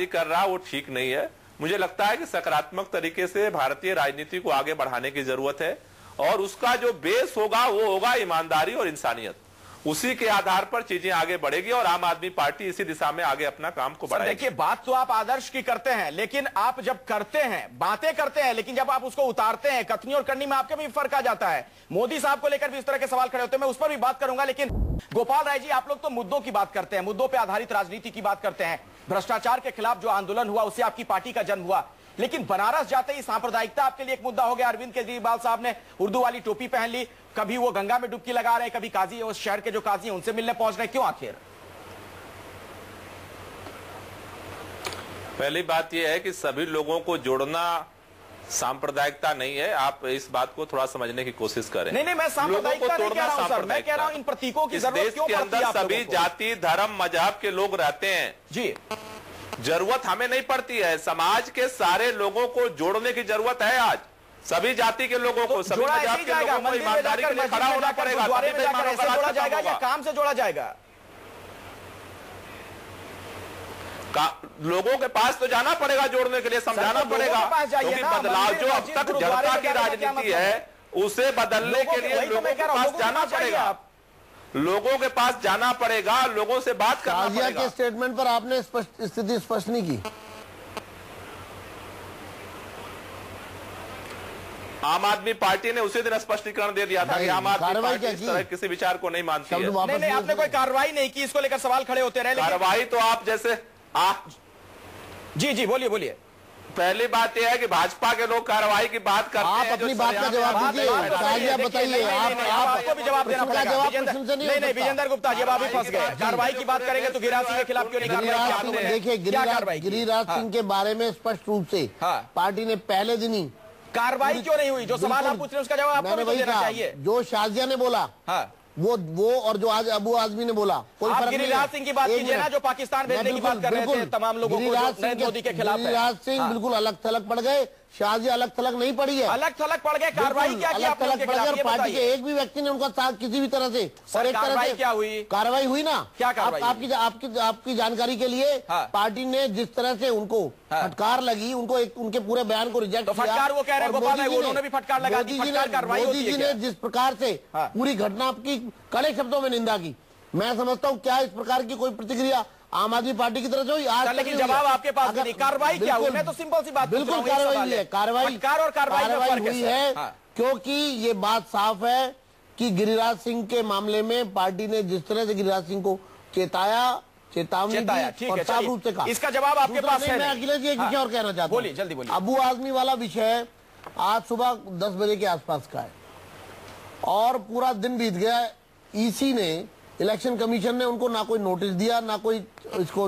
कर रहा वो ठीक नहीं है। मुझे लगता है कि सकारात्मक तरीके से भारतीय राजनीति को आगे बढ़ाने की जरूरत है, और उसका जो बेस होगा वो होगा ईमानदारी और इंसानियत। उसी के आधार पर चीजें आगे बढ़ेगी और आम आदमी पार्टी इसी दिशा में आगे अपना काम को बढ़ाएगी। देखिए, बात तो आप आदर्श की करते हैं, लेकिन आप जब करते हैं, बातें करते हैं, लेकिन जब आप उसको उतारते हैं, कथनी और करनी में आपके भी फर्क आ जाता है। मोदी साहब को लेकर भी इस तरह के सवाल खड़े होते हैं, मैं उस पर भी बात करूंगा। लेकिन गोपाल राय जी, आप लोग तो मुद्दों की बात करते हैं, मुद्दों पर आधारित राजनीति की बात करते हैं। भ्रष्टाचार के खिलाफ जो आंदोलन हुआ उससे आपकी पार्टी का जन्म हुआ, लेकिन बनारस जाते ही सांप्रदायिकता आपके लिए एक मुद्दा हो गया। अरविंद केजरीवाल साहब ने उर्दू वाली टोपी पहन ली, कभी वो गंगा में डुबकी लगा रहे हैं, कभी काजी, उस शहर के जो काजी हैं उनसे मिलने पहुंच रहे हैं, क्यों आखिर? पहली बात यह है कि सभी लोगों को जोड़ना सांप्रदायिकता नहीं है। आप इस बात को थोड़ा समझने की कोशिश करें। नहीं, मैं सांप्रदायिकता नहीं कह रहा हूं सर, मैं कह रहा हूं इन प्रतीकों की जरूरत क्यों पड़ती है? सभी जाति, धर्म, मजहब के लोग रहते हैं जी। जरूरत हमें नहीं पड़ती है, समाज के सारे लोगों को जोड़ने की जरूरत है। आज सभी जाति के लोगों को, सभी मजहब के लोगों को ईमानदारी के लिए खड़ा होना पड़ेगा। जोड़ा जाएगा या काम से जोड़ा जाएगा? लोगों के पास तो जाना पड़ेगा, जोड़ने के लिए समझाना पड़ेगा, क्योंकि बदलाव जो अब तक जनता की राजनीति है उसे बदलने के लिए लोगों के पास जाना पड़ेगा, लोगों के पास जाना पड़ेगा, लोगों से बात करना पड़ेगा। के स्टेटमेंट पर आपने स्थिति स्पष्ट नहीं की। आम आदमी पार्टी ने उसी दिन स्पष्टीकरण दे दिया था कि आम आदमी पार्टी इस तरह किसी विचार को नहीं मानती है। नहीं, आपने कोई कार्रवाई नहीं की, इसको लेकर सवाल खड़े होते रहे। कार्रवाई तो आप जैसे जी बोलिए बोलिए। पहली बात यह है कि भाजपा के लोग कार्रवाई की बात करते हैं। आप अपनी बात का जवाब दीजिए, बताइए। आपको भी जवाब देना पड़ेगा। नहीं, विजेंद्र गुप्ता जी, अब आप भी फंस गए। कार्रवाई की बात करेंगे तो गिरिराज सिंह के खिलाफ क्यों नहीं कार्रवाई? देखिए, गिरिराज सिंह के बारे में स्पष्ट रूप से पार्टी ने पहले दिन ही कार्रवाई क्यों नहीं हुई? जो सवाल आप पूछ रहे हैं उसका जवाब आपको भी देना चाहिए। जो शाजिया ने बोला वो और जो आज अबू आजमी ने बोला, कोई फर्क नहीं है। गिरिराज सिंह की बात कीजिए ना, जो पाकिस्तान भेजने की बात कर रहे थे तमाम लोगों को, नरेंद्र मोदी के खिलाफ। गिरिराज सिंह बिल्कुल अलग थलग पड़ गए, शाजिया अलग थलग नहीं पड़ी है। अलग थलग पड़ गए, कार्रवाई क्या की? अलग थलग पड़ गए और पार्टी के एक भी व्यक्ति ने उनका साथ किसी भी तरह से, और एक तरह से क्या हुई? कार्रवाई हुई ना। क्या कार्रवाई? आपकी जानकारी के लिए पार्टी ने जिस तरह से उनको फटकार लगी, उनको उनके पूरे बयान को रिजेक्ट किया। फटकार वो कह रहे हैं गोपाल भाई, उन्होंने भी फटकार लगा दी। मोदी जी ने जिस प्रकार से पूरी घटना की कड़े शब्दों में निंदा की, मैं समझता हूँ क्या इस प्रकार की कोई प्रतिक्रिया आम आदमी पार्टी की तरफ से हुई? आज लेकिन जवाब आपके पास नहीं। कार्रवाई क्या हुई? मैं तो सिंपल सी बात, बिल्कुल कार्रवाई हुई है, कार्रवाई हुई है, क्योंकि ये बात साफ है कि गिरिराज सिंह के मामले में पार्टी ने जिस तरह से गिरिराज सिंह को चेतावनी दी और साफ रूप से कहा। इसका जवाब आपके पास है? मैं अखिलेश जी एक विषय और कहना चाहता हूँ। बोलिए, जल्दी बोलिए। अबू आजमी वाला विषय आज सुबह 10 बजे के आसपास का है और पूरा दिन बीत गया। ईसी ने, इलेक्शन कमीशन ने उनको ना कोई नोटिस दिया, ना कोई इसको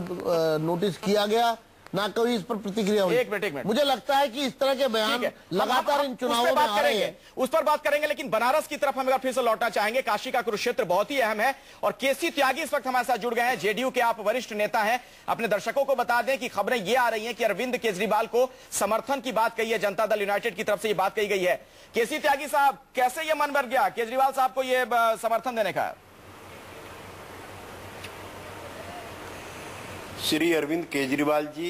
नोटिस किया गया, ना कोई इस पर प्रतिक्रिया हुई। एक मिनट। मुझे लगता है कि इस तरह के बयान लगातार इन चुनावों में आ रहे हैं। उस पर बात करेंगे, लेकिन बनारस की तरफ हम अगर फिर से लौटना चाहेंगे। काशी का कुरुक्षेत्र बहुत ही अहम है और केसी त्यागी इस वक्त हमारे साथ जुड़ गए हैं। जेडीयू के आप वरिष्ठ नेता हैं। अपने दर्शकों को बता दें कि खबरें ये आ रही हैं कि अरविंद केजरीवाल को समर्थन की बात कही है, जनता दल यूनाइटेड की तरफ से ये बात कही गई है। केसी त्यागी साहब, कैसे ये मन बन गया केजरीवाल साहब को ये समर्थन देने का? श्री अरविंद केजरीवाल जी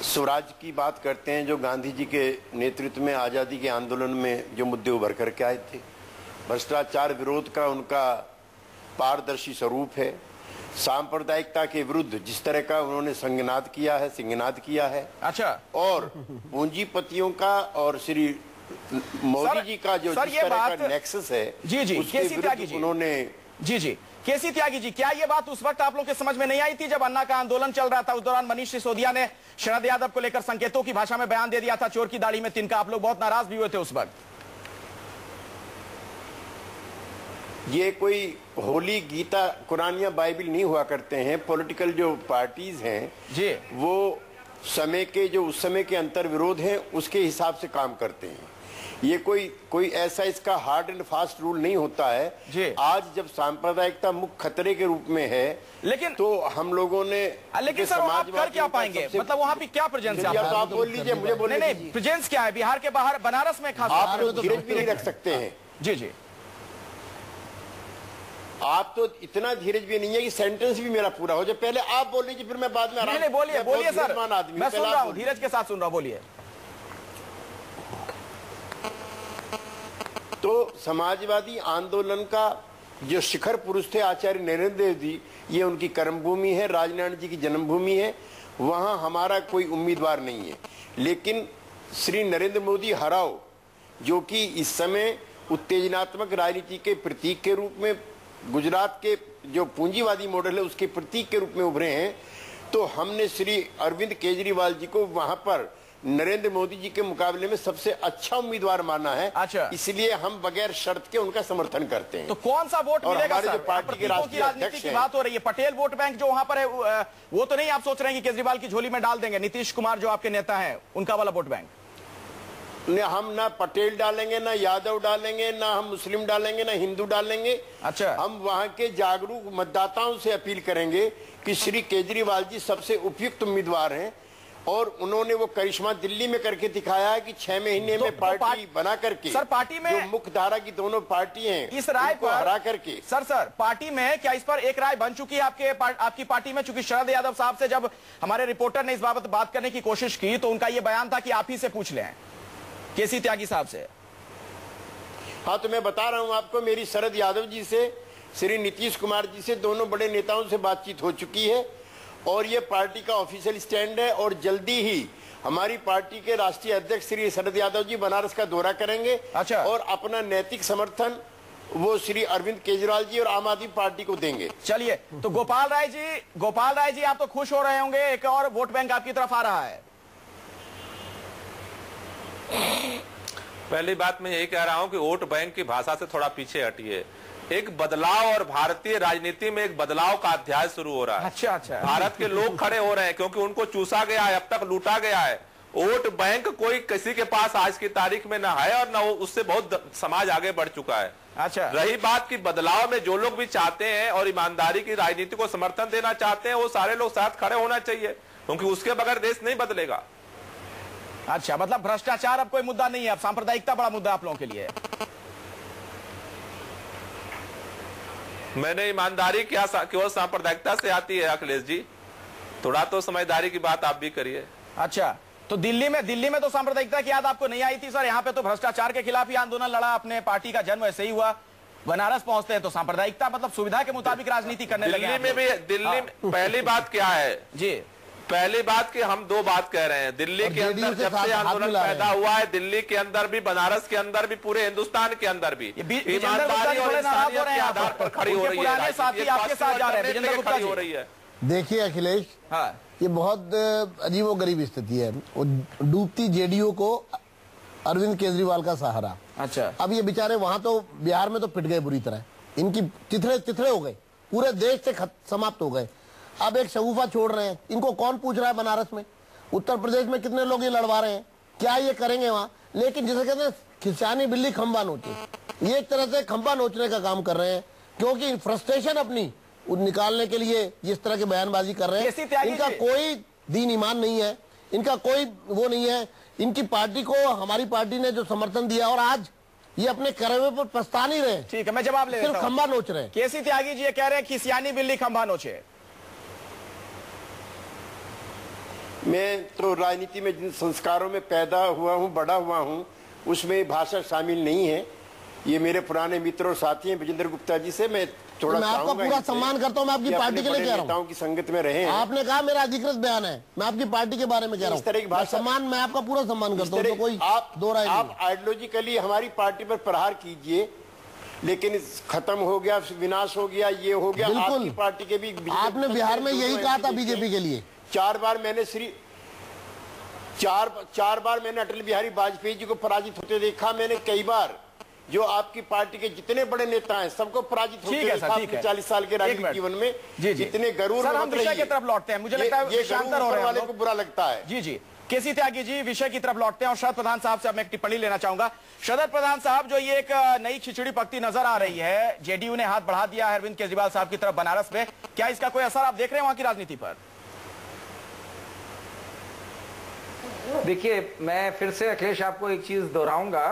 स्वराज की बात करते हैं, जो गांधी जी के नेतृत्व में आज़ादी के आंदोलन में जो मुद्दे उभर करके आए थे। भ्रष्टाचार विरोध का उनका पारदर्शी स्वरूप है। सांप्रदायिकता के विरुद्ध जिस तरह का उन्होंने सिंहनाद किया है। अच्छा। और पूंजीपतियों का और श्री मोदी जी का जो जिस तरह का नेक्सस है, जी उसके विरुद्ध उन्होंने जी केसी त्यागी जी, क्या ये बात उस वक्त आप लोग के समझ में नहीं आई थी जब अन्ना का आंदोलन चल रहा था? उस दौरान मनीष सिसोदिया ने शरद यादव को लेकर संकेतों की भाषा में बयान दे दिया था, चोर की दाढ़ी में तिनका। आप लोग बहुत नाराज भी हुए थे उस वक्त। ये कोई होली गीता कुरान या बाइबल नहीं हुआ करते हैं। पॉलिटिकल जो पार्टीज हैं जी, वो समय के जो उस समय के अंतर विरोध हैं उसके हिसाब से काम करते हैं। ये कोई ऐसा इसका हार्ड एंड फास्ट रूल नहीं होता है जी। आज जब सांप्रदायिकता मुख्य खतरे के रूप में है, लेकिन तो हम लोगों ने लेकिन सर आप कर क्या पाएंगे? मतलब वहाँ पे क्या प्रेजेंस है? आप बोल लीजिए, मुझे बोलने नहीं, प्रेजेंस क्या है बिहार के बाहर, बनारस में खास? आप लोग धीरज भी नहीं रख सकते हैं। जी आप तो इतना धीरज भी नहीं है कि सेंटेंस भी मेरा पूरा हो जाए। पहले आप बोल लीजिए, फिर मैं बाद में नहीं बोलिए सर, मैं सुन रहा हूँ, धीरज के साथ सुन रहा हूँ, बोलिए। तो समाजवादी आंदोलन का जो शिखर पुरुष थे आचार्य नरेंद्र देव जी, ये उनकी कर्मभूमि है, राजनारायण जी की जन्मभूमि है। वहां हमारा कोई उम्मीदवार नहीं है, लेकिन श्री नरेंद्र मोदी हराओ, जो कि इस समय उत्तेजनात्मक राजनीति के प्रतीक के रूप में, गुजरात के जो पूंजीवादी मॉडल है उसके प्रतीक के रूप में उभरे हैं। तो हमने श्री अरविंद केजरीवाल जी को वहां पर नरेंद्र मोदी जी के मुकाबले में सबसे अच्छा उम्मीदवार माना है। अच्छा। इसलिए हम बगैर शर्त के उनका समर्थन करते हैं। तो कौन सा वोट मिलेगा सर? जो पार्टी के राष्ट्रीय राजनीति की बात हो रही है, पटेल वोट बैंक जो वहां पर है, वो तो नहीं आप सोच रहे हैं कि केजरीवाल की झोली में डाल देंगे? नीतीश कुमार जो आपके नेता हैं, उनका वाला वोट बैंक? हम ना पटेल डालेंगे, ना यादव डालेंगे, ना हम मुस्लिम डालेंगे, ना हिंदू डालेंगे। अच्छा। हम वहां के जागरूक मतदाताओं से अपील करेंगे कि श्री केजरीवाल जी सबसे उपयुक्त उम्मीदवार हैं, और उन्होंने वो करिश्मा दिल्ली में करके दिखाया है कि 6 महीने में पार्टी बना करके, सर पार्टी में जो मुख्य धारा की दोनों पार्टी हैं, इस राय को हरा करके। सर पार्टी में क्या इस पर एक राय बन चुकी है आपकी पार्टी में? चूंकि शरद यादव साहब से जब हमारे रिपोर्टर ने इस बाबत बात करने की कोशिश की तो उनका यह बयान था कि आप ही से पूछ लें, केसी त्यागी साहब से। हाँ, तो मैं बता रहा हूं आपको, मेरी शरद यादव जी से, श्री नीतीश कुमार जी से, दोनों बड़े नेताओं से बातचीत हो चुकी है, और ये पार्टी का ऑफिशियल स्टैंड है। और जल्दी ही हमारी पार्टी के राष्ट्रीय अध्यक्ष श्री शरद यादव जी बनारस का दौरा करेंगे। अच्छा। और अपना नैतिक समर्थन वो श्री अरविंद केजरीवाल जी और आम आदमी पार्टी को देंगे। चलिए, तो गोपाल राय जी आप तो खुश हो रहे होंगे, एक और वोट बैंक आपकी तरफ आ रहा है। पहली बात मैं यही कह रहा हूं कि वोट बैंक की भाषा से थोड़ा पीछे हटिए। एक बदलाव, और भारतीय राजनीति में एक बदलाव का अध्याय शुरू हो रहा है। अच्छा। भारत के लोग खड़े हो रहे हैं क्योंकि उनको चूसा गया है, अब तक लूटा गया है। वोट बैंक कोई किसी के पास आज की तारीख में ना है, और ना उससे बहुत समाज आगे बढ़ चुका है। अच्छा। रही बात की बदलाव में जो लोग भी चाहते हैं और ईमानदारी की राजनीति को समर्थन देना चाहते हैं, वो सारे लोग साथ खड़े होना चाहिए, क्योंकि उसके बगैर देश नहीं बदलेगा। अच्छा, मतलब भ्रष्टाचार अब कोई मुद्दा नहीं है, अब सांप्रदायिकता बड़ा मुद्दा आप लोगों के लिए? मैंने ईमानदारी क्या केवल सांप्रदायिकता से आती है अखिलेश जी, थोड़ा तो समझदारी की बात आप भी करिए। अच्छा, तो दिल्ली में तो सांप्रदायिकता की याद आपको नहीं आई थी सर? यहाँ पे तो भ्रष्टाचार के खिलाफ ही आंदोलन लड़ा, अपने पार्टी का जन्म ऐसे ही हुआ। बनारस पहुंचते हैं तो सांप्रदायिकता, मतलब सुविधा के मुताबिक राजनीति करने लगे। दिल्ली में भी, दिल्ली में पहली बात क्या है जी, पहली बात कि हम दो बात कह रहे हैं। दिल्ली के अंदर जब से आंदोलन पैदा हुआ है, दिल्ली के अंदर भी, बनारस के अंदर भी, पूरे हिंदुस्तान के अंदर भी ईमानदारी और इंसानियत के आधार पर खड़ी हो रही है। साथी आपके साथ जा रहे हैं, खड़ी हो रही है। देखिए अखिलेश, हाँ, ये बहुत अजीबोगरीब स्थिति है। डूबती जेडीयू को अरविंद केजरीवाल का सहारा। अच्छा। अब ये बेचारे वहां तो बिहार में तो पिट गए बुरी तरह, इनकी तिथरे हो गए, पूरे देश से समाप्त हो गए। अब एक शगुफा छोड़ रहे हैं, इनको कौन पूछ रहा है बनारस में? उत्तर प्रदेश में कितने लोग ये लड़वा रहे हैं, क्या ये करेंगे वहां? लेकिन जिसे कहते हैं खिसियानी बिल्ली खंबा नोचे, ये एक तरह से खंबा नोचने का काम कर रहे हैं, क्योंकि फ्रस्ट्रेशन अपनी निकालने के लिए जिस तरह की बयानबाजी कर रहे हैं। इनका कोई दीन ईमान नहीं है, इनका कोई वो नहीं है। इनकी पार्टी को हमारी पार्टी ने जो समर्थन दिया, और आज ये अपने करवे पर पछता नहीं रहे। ठीक है, मैं जवाब ले, सिर्फ खंबा नोच रहे हैं। केसी त्यागी जी ये कह रहे हैं खिसियानी बिल्ली खंबा नोचे। मैं तो राजनीति में जिन संस्कारों में पैदा हुआ हूं, बड़ा हुआ हूं, उसमें भाषा शामिल नहीं है। ये मेरे पुराने मित्र और साथी हैं विजेंद्र गुप्ता जी से मैं थोड़ा मैं आपका पूरा सम्मान करता हूँ, मैं आपकी पार्टी के लिए कह रहा हूँ की संगत में रहे हैं। आपने कहा मेरा अधिकृत बयान है, मैं आपकी पार्टी के बारे में कह रहा हूँ। सम्मान, मैं आपका पूरा सम्मान करता हूँ, तो कोई दो राय नहीं। आप आइडियोलॉजिकली हमारी पार्टी पर प्रहार कीजिए, लेकिन खत्म हो गया, विनाश हो गया, ये हो गया। आपकी पार्टी के भी आपने बिहार में यही कहा था बीजेपी के लिए। चार बार मैंने अटल बिहारी वाजपेयी जी को पराजित होते देखा। मैंने कई बार जो आपकी पार्टी के जितने बड़े नेता हैं सबको पराजित होते देखा अपने 40 साल के राजनीतिक जीवन में। जितने गरूर हम विषय की तरफ लौटते हैं, मुझे लगता है ये गरूर वाले को बुरा लगता है। जी जी, केसी त्यागी जी विषय की तरफ लौटते हैं और शरद प्रधान साहब से अब मैं एक टिप्पणी लेना चाहूंगा। शरद प्रधान साहब, जो ये एक नई खिचड़ी पकती नजर आ रही है, जेडीयू ने हाथ बढ़ा दिया है अरविंद केजरीवाल साहब की तरफ बनारस में, क्या इसका कोई असर आप देख रहे हैं वहां की राजनीति पर? देखिए, मैं फिर से अखिलेश आपको एक चीज दोहराऊंगा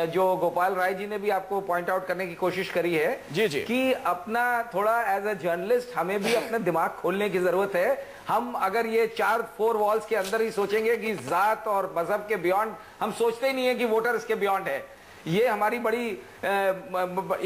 जो गोपाल राय जी ने भी आपको पॉइंट आउट करने की कोशिश करी है जी जी, कि अपना थोड़ा एज अ जर्नलिस्ट हमें भी अपना दिमाग खोलने की जरूरत है। हम अगर ये 4 वॉल्स के अंदर ही सोचेंगे कि जात और मजहब के बियॉन्ड, हम सोचते ही नहीं है कि वोटर इसके बियॉन्ड है। ये हमारी बड़ी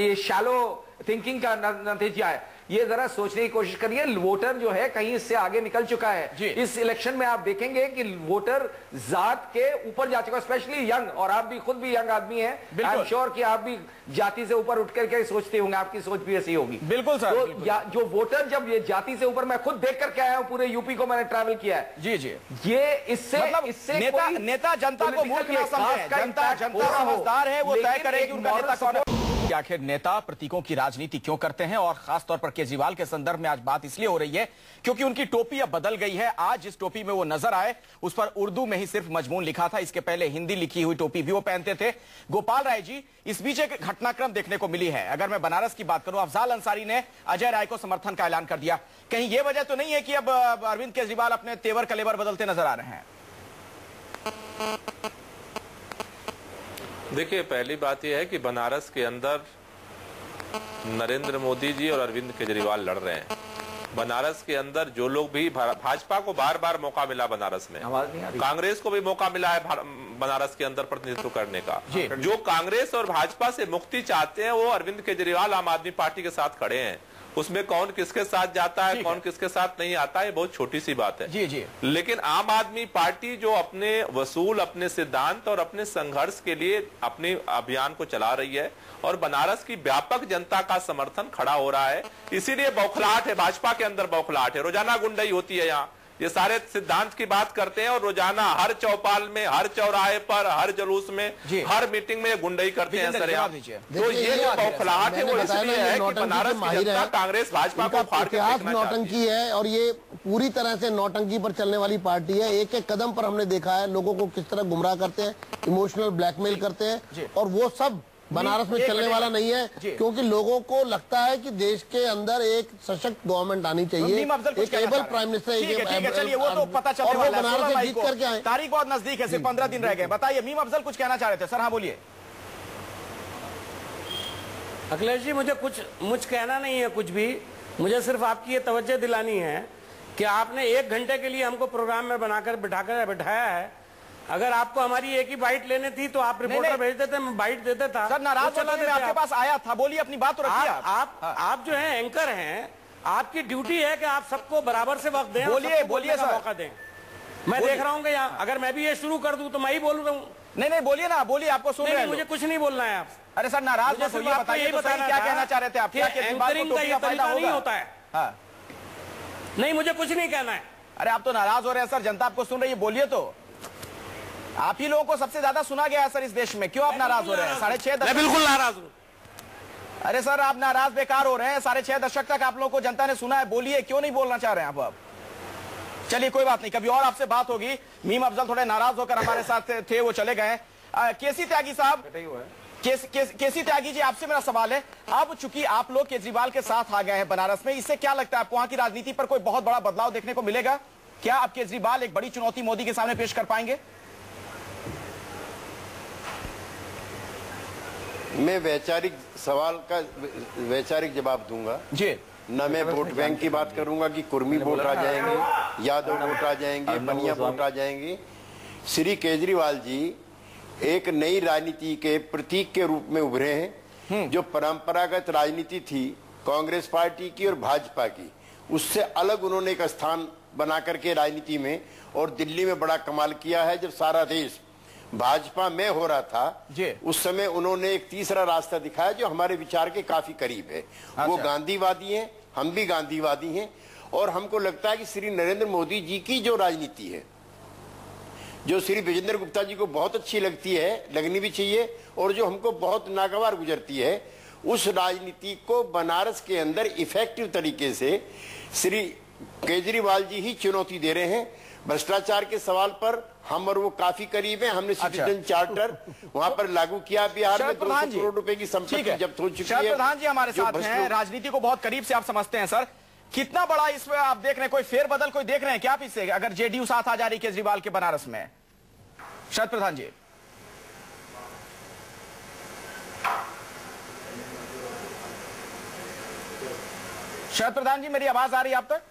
ये शैलो थिंकिंग का नतीजा है। ये जरा सोचने की कोशिश करिए, वोटर जो है कहीं इससे आगे निकल चुका है। इस इलेक्शन में आप देखेंगे कि वोटर जात के ऊपर जा चुका, स्पेशली यंग, और आप भी खुद भी यंग आदमी हैं। आई एम श्योर कि आप भी जाति से ऊपर उठ करके सोचते होंगे, आपकी सोच भी ऐसी होगी। बिल्कुल सर। तो जो वोटर जब ये जाति से ऊपर, मैं खुद देख करके आया हूं, पूरे यूपी को मैंने ट्रैवल किया है। जी जी, ये इससे मतलब नेता जनता को मूर्ख ना समझे, जनता समझदार है, वो तय करे कि उनका नेता कौन है। आखिर नेता प्रतीकों की राजनीति क्यों करते हैं, और खासतौर पर केजरीवाल के संदर्भ में आज बात इसलिए हो रही है क्योंकि उनकी टोपी अब बदल गई है। आज जिस टोपी में वो नजर आए उस पर उर्दू में ही सिर्फ मजमून लिखा था, इसके पहले हिंदी लिखी हुई टोपी भी वो पहनते थे। गोपाल राय जी, इस बीच एक घटनाक्रम देखने को मिली है। अगर मैं बनारस की बात करूं, अफजाल अंसारी ने अजय राय को समर्थन का ऐलान कर दिया। कहीं यह वजह तो नहीं है कि अब अरविंद केजरीवाल अपने तेवर कलेवर बदलते नजर आ रहे हैं? देखिए, पहली बात यह है कि बनारस के अंदर नरेंद्र मोदी जी और अरविंद केजरीवाल लड़ रहे हैं। बनारस के अंदर जो लोग भी, भाजपा को बार बार मौका मिला बनारस में, कांग्रेस को भी मौका मिला है बनारस के अंदर प्रतिनिधित्व करने का। जो कांग्रेस और भाजपा से मुक्ति चाहते हैं वो अरविंद केजरीवाल आम आदमी पार्टी के साथ खड़े हैं। उसमें कौन किसके साथ जाता है, कौन किसके साथ नहीं आता है, बहुत छोटी सी बात है। जी जी। लेकिन आम आदमी पार्टी जो अपने वसूल, अपने सिद्धांत और अपने संघर्ष के लिए अपने अभियान को चला रही है और बनारस की व्यापक जनता का समर्थन खड़ा हो रहा है, इसीलिए बौखलाहट है, भाजपा के अंदर बौखलाहट है। रोजाना गुंडाई होती है यहाँ, ये सारे सिद्धांत की बात करते हैं और रोजाना हर चौपाल में, हर चौराहे पर, हर जुलूस में, हर मीटिंग में गुंडाई करते हैं सर। तो ये जो बौखलाहट है वो इसलिए है कि बनारस की जनता कांग्रेस भाजपा को फाड़ के फेंकना नौटंकी है और ये पूरी तरह से नौटंकी पर चलने वाली पार्टी है। एक एक कदम पर हमने देखा है लोगों को किस तरह गुमराह करते हैं, इमोशनल ब्लैकमेल करते हैं, और वो सब बनारस में चलने वाला नहीं है, क्योंकि लोगों को लगता है कि देश के अंदर एक सशक्त गवर्नमेंट आनी चाहिए, एक एबल प्राइम मिनिस्टर। चलिए, वो तो पता चलने वाला है, बनारस से जीत करके आए। तारीख बहुत नजदीक है, सिर्फ 15 दिन रह गए। बताइए, मीम अफजल कुछ कहना चाह रहे थे सर? हाँ बोलिए। अखिलेश जी, मुझे कहना नहीं है कुछ भी, मुझे सिर्फ आपकी ये तवज्जो दिलानी है कि आपने 1 घंटे के लिए हमको प्रोग्राम में बनाकर बैठाया है। अगर आपको हमारी एक ही बाइट लेनी थी तो आप रिपोर्टर भेज देते, मैं बाइट देते था। सर, नाराज चला मैं आपके पास आया था, बोलिए अपनी बात तो रखिए। आप जो है एंकर हैं, आपकी ड्यूटी है कि आप सबको बराबर से वक्त दें, बोलिए सर, मौका दें। मैं देख रहा हूँ कि यहाँ अगर मैं भी ये शुरू कर दूं तो मैं ही बोल रहा हूँ। नहीं बोलिए ना, बोलिए, आपको सुन रहे हैं। मुझे कुछ नहीं बोलना है आप। अरे सर, नाराज मत होइए, बताइए तो सही क्या कहना चाह रहे थे आप? एंकरिंग का ये तरीका नहीं होता है। नहीं, मुझे कुछ नहीं कहना है। अरे आप तो नाराज हो रहे हैं सर, जनता आपको सुन रही है, बोलिए तो। आप ही लोगों को सबसे ज्यादा सुना गया है सर इस देश में, क्यों आप नाराज हो रहे हैं? 6.5 दशक। बिल्कुल नाराज हूं। अरे सर, आप नाराज बेकार हो रहे हैं। 6.5 दशक तक आप लोगों को जनता ने सुना है, बोलिए, क्यों नहीं बोलना चाह रहे हैं आप अब? चलिए कोई बात नहीं, कभी और आपसे बात होगी। मीम अफजल थोड़े नाराज होकर हमारे साथ थे, वो चले गए। केसी त्यागी साहब, केसी त्यागी जी, आपसे मेरा सवाल है, अब चूंकि आप लोग केजरीवाल के साथ आ गए हैं बनारस में, इससे क्या लगता है आपको वहां की राजनीति पर कोई बहुत बड़ा बदलाव देखने को मिलेगा? क्या अब केजरीवाल एक बड़ी चुनौती मोदी के सामने पेश कर पाएंगे? मैं वैचारिक सवाल का वैचारिक जवाब दूंगा जी। न मैं वोट बैंक की बात करूंगा कि कुर्मी वोट आ जाएंगे, यादव वोट आ जाएंगे, बनिया वोट आ जाएंगे। श्री केजरीवाल जी एक नई राजनीति के प्रतीक के रूप में उभरे हैं। जो परंपरागत राजनीति थी, कांग्रेस पार्टी की और भाजपा की, उससे अलग उन्होंने एक स्थान बना करके राजनीति में और दिल्ली में बड़ा कमाल किया है। जब सारा देश भाजपा में हो रहा था उस समय उन्होंने एक तीसरा रास्ता दिखाया जो हमारे विचार के काफी करीब है। वो गांधीवादी हैं, हम भी गांधीवादी हैं, और हमको लगता है कि श्री नरेंद्र मोदी जी की जो राजनीति है, जो श्री विजेंद्र गुप्ता जी को बहुत अच्छी लगती है, लगनी भी चाहिए, और जो हमको बहुत नागवार गुजरती है, उस राजनीति को बनारस के अंदर इफेक्टिव तरीके से श्री केजरीवाल जी ही चुनौती दे रहे हैं। भ्रष्टाचार के सवाल पर हम और वो काफी करीब हैं। हमने सिटीजन चार्टर वहां पर लागू किया। बिहार में 200 करोड़ रुपए की संपत्ति जब्त हो चुकी है। प्रधान जी हमारे साथ हैं, राजनीति को बहुत करीब से आप समझते हैं सर, कितना बड़ा इसमें आप देख रहे हैं, कोई फेरबदल कोई देख रहे हैं क्या आप इससे, अगर जेडीयू साथ आ जा रही केजरीवाल के बनारस में? शरद प्रधान जी, शरद प्रधान जी मेरी आवाज आ रही है आप तक?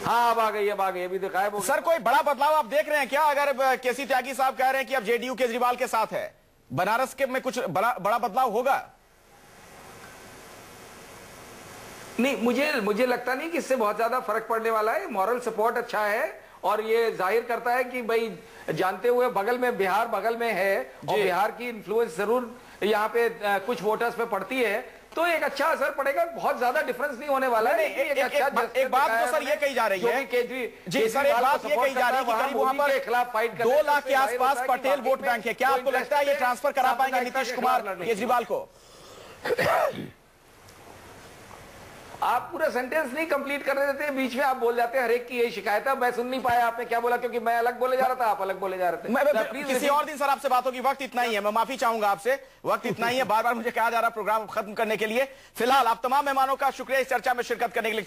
हाँ अब आ गई, अभी तो गायब हो गई। सर कोई बड़ा बदलाव आप देख रहे हैं क्या, अगर केसी त्यागी साहब कह रहे हैं कि अब जेडीयू केजरीवाल के साथ है, बनारस के में कुछ बड़ा बदलाव होगा? नहीं, मुझे लगता नहीं कि इससे बहुत ज्यादा फर्क पड़ने वाला है। मॉरल सपोर्ट अच्छा है और ये जाहिर करता है कि भाई जानते हुए बगल में है और बिहार की इन्फ्लुएंस जरूर यहाँ पे कुछ वोटर्स पे पड़ती है, तो एक अच्छा असर पड़ेगा। बहुत ज्यादा डिफरेंस नहीं होने वाला है। एक बात तो सर ये कही जा रही है जी सर, एक बात ये कही जा रही है कि करीब वहां पर खिलाफ फाइट 2 लाख के आसपास पटेल वोट बैंक है। क्या आपको लगता है ये ट्रांसफर करा पाएंगे नीतीश कुमार केजरीवाल को? आप पूरा सेंटेंस नहीं कंप्लीट कर रहे थे, बीच में आप बोल जाते हैं। हर एक की यही शिकायत है। मैं सुन नहीं पाया आपने क्या बोला, क्योंकि मैं अलग बोले जा रहा था, आप अलग बोले जा रहे थे। किसी और दिन सर आपसे बात होगी, वक्त इतना ही है, मैं माफी चाहूंगा आपसे, वक्त इतना ही है। बार बार मुझे कहा जा रहा प्रोग्राम खत्म करने के लिए। फिलहाल आप तमाम मेहमानों का शुक्रिया इस चर्चा में शिरकत करने के लिए।